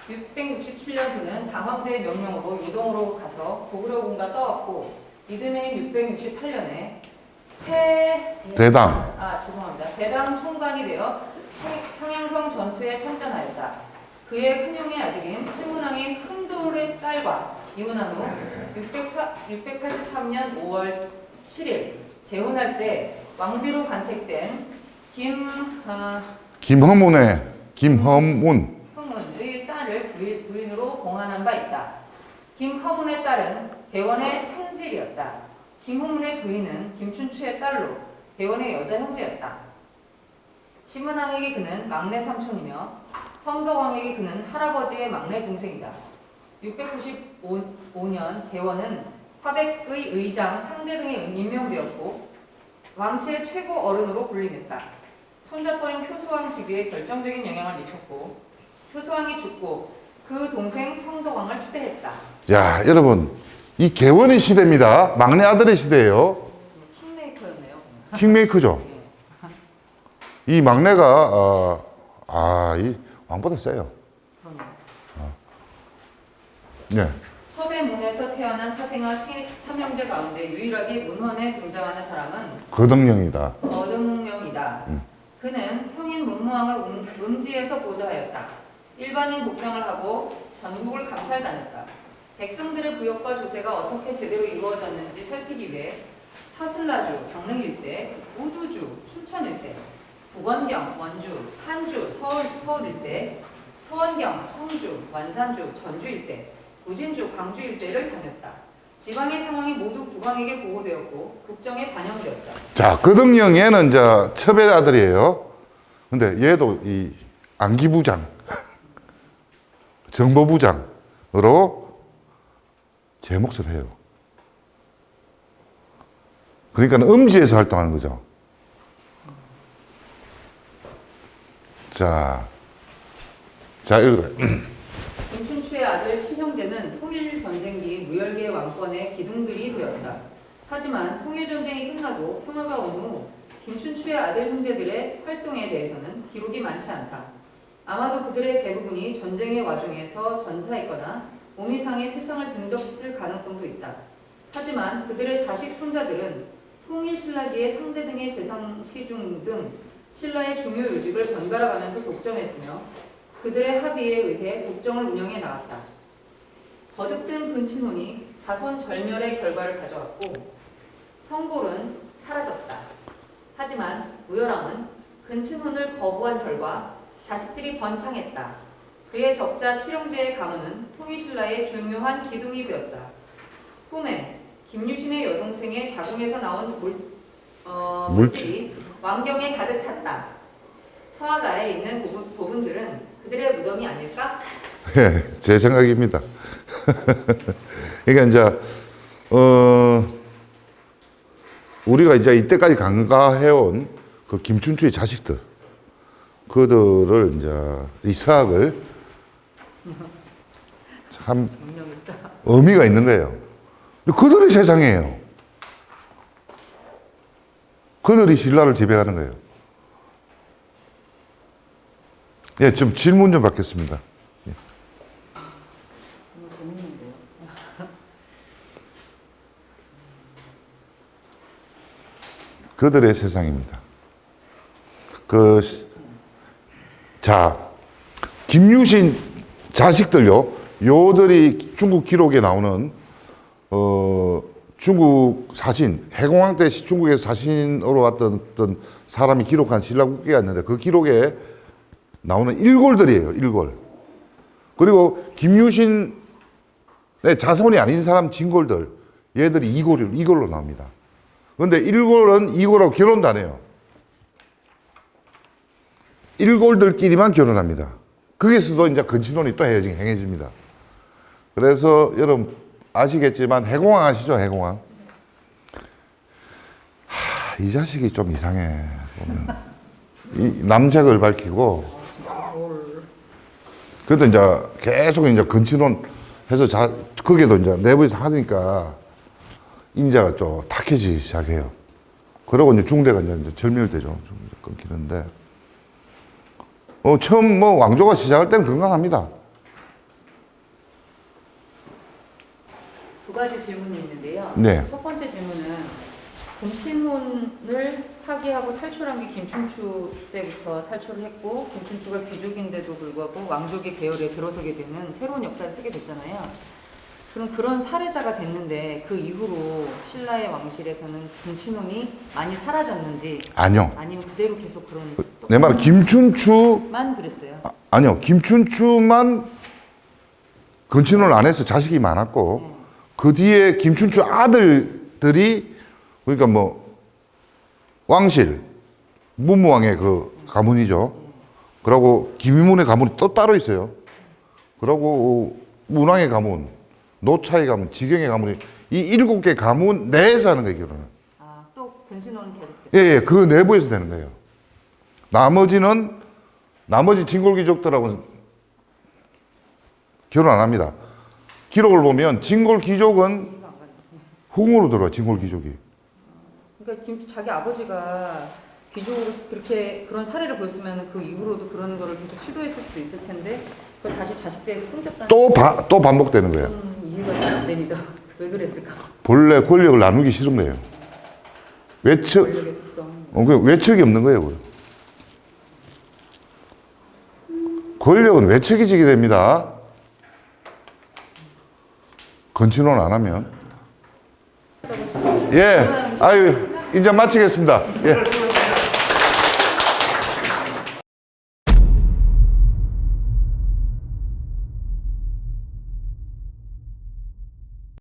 667년 그는 당황제의 명령으로 유동으로 가서 고구려군과 싸웠고 이듬해인 668년에 대당 총관이 되어 평양성 전투에 참전하였다. 그의 큰형의 아들인 신문왕의 흥돌의 딸과 이혼한 후 683년 5월 7일 재혼할 때 왕비로 간택된 김허문의 딸을 부인으로 봉안한 바 있다. 김허문의 딸은 대원의 상질이었다. 김허문의 부인은 김춘추의 딸로 대원의 여자 형제였다. 신문왕에게 그는 막내 삼촌이며 성덕왕에게 그는 할아버지의 막내 동생이다. 695년 대원은 화백의 의장 상대 등에 임명되었고 왕실의 최고 어른으로 군림했다. 손잡거린 효수왕 즉위에 결정적인 영향을 미쳤고 효수왕이 죽고 그 동생 성덕왕을 추대했다. 자, 여러분 이 개원의 시대입니다. 막내 아들의 시대예요. 킹메이커였네요. 킹메이커죠. 이 막내가 이 왕보다 세요. 네. 섭외문에서 태어난 사생아 삼형제 가운데 유일하게 문헌에 등장하는 사람은 거등령이다. 그는 형인 문무왕을 음지에서 보좌하였다. 일반인 복장을 하고 전국을 감찰 다녔다. 백성들의 부역과 조세가 어떻게 제대로 이루어졌는지 살피기 위해 하슬라주, 경릉 일대, 우두주, 춘천 일대, 북원경, 원주, 한주, 서울 일대, 서원경, 청주, 완산주, 전주 일대, 우진주, 광주 일대를 다녔다. 지방의 상황이 모두 국왕에게 보고되었고 국정에 반영되었다. 자, 거등령 얘는 첩의 아들이에요. 근데 얘도 이 안기부장, 정보부장으로 제 몫을 해요. 그러니까 음지에서 활동하는 거죠. 자, 읽어봐요. 김춘추의 아들 친형제는 통일전쟁기 무열계 왕권의 기둥들이 되었다. 하지만 통일전쟁이 끝나고 평화가 온 후 김춘추의 아들 형제들의 활동에 대해서는 기록이 많지 않다. 아마도 그들의 대부분이 전쟁의 와중에서 전사했거나 몸이상의 세상을 등졌을 가능성도 있다. 하지만 그들의 자식 손자들은 통일신라기의 상대 등의 재상 시중 등 신라의 중요 요직을 번갈아가면서 독점했으며 그들의 합의에 의해 독점을 운영해 나갔다. 거듭된 근친혼이 자손 절멸의 결과를 가져왔고 성골은 사라졌다. 하지만 우열왕은 근친혼을 거부한 결과 자식들이 번창했다. 그의 적자 칠형제의 가문은 통일신라의 중요한 기둥이 되었다. 꿈에 김유신의 여동생의 자궁에서 나온 물질이 왕경에 가득 찼다. 서학 아래에 있는 부분들은 그들의 무덤이 아닐까? 예, 제 생각입니다. 그러니까 이제 우리가 이제 이때까지 간과해온 그 김춘추의 자식들, 그들을 이제 이 서학을 참 의미가 있는 거예요. 그들이 세상이에요. 그들이 신라를 지배하는 거예요. 예, 좀 질문 좀 받겠습니다. 예. 너무 재밌는데요. 그들의 세상입니다. 자, 김유신 자식들요, 요들이 중국 기록에 나오는, 중국 사신, 해공황 때 중국에서 사신으로 왔던 어떤 사람이 기록한 신라국기가 있는데 그 기록에 나오는 일골들이에요, 일골. 그리고 김유신의 자손이 아닌 사람 진골들, 얘들이 이골로 나옵니다. 그런데 일골은 이골하고 결혼도 안 해요. 일골들끼리만 결혼합니다. 거기서도 이제 근친혼이 또 행해집니다. 그래서 여러분 아시겠지만 해공황 아시죠? 해공황. 이 자식이 좀 이상해. 보면. 이 남색을 밝히고, 그래도 이제 계속 이제 근친혼 해서 거기에도 이제 내부에서 하니까 인자가 좀 탁해지기 시작해요. 그러고 이제 중대가 이제 절멸되죠. 끊기는데. 처음 왕조가 시작할 때는 건강합니다. 두 가지 질문이 있는데요. 네. 첫 번째 질문은 근친혼을 파기하고 탈출한 게 김춘추 때부터 탈출을 했고 김춘추가 귀족인데도 불구하고 왕족의 계열에 들어서게 되는 새로운 역사를 쓰게 됐잖아요. 그럼 그런 사례자가 됐는데 그 이후로 신라의 왕실에서는 근친혼이 많이 사라졌는지 아니요. 아니면 그대로 계속 그런 내 말은 김춘추, 만 그랬어요. 아니요. 김춘추만 근친혼을 안 해서 자식이 많았고, 그 뒤에 김춘추 아들들이, 그러니까 왕실, 문무왕의 그 가문이죠. 그리고 김위문의 가문이 또 따로 있어요. 그리고 문왕의 가문, 노차의 가문, 지경의 가문이 이 7개 가문 내에서 하는 거예요, 결혼은. 아, 또 근친혼은 계속 예, 그 내부에서 되는 거예요. 나머지 진골귀족들하고는 결혼 안 합니다. 기록을 보면 진골귀족은 이해가 안 가네. 흥으로 들어와, 진골귀족이. 그러니까 자기 아버지가 귀족으로 그렇게 그런 사례를 보였으면 그 이후로도 그런 거를 계속 시도했을 수도 있을 텐데 그걸 다시 자식 때에서 끊겼다는 또 반복되는 거예요. 이해가 잘 안 됩니다. 왜 그랬을까? 본래 권력을 나누기 싫은 거예요. 권력의 속성. 그 외척이 없는 거예요. 그거. 권력은 외척이 지게 됩니다. 근친혼 안 하면. 예, 아유, 이제 마치겠습니다. 예.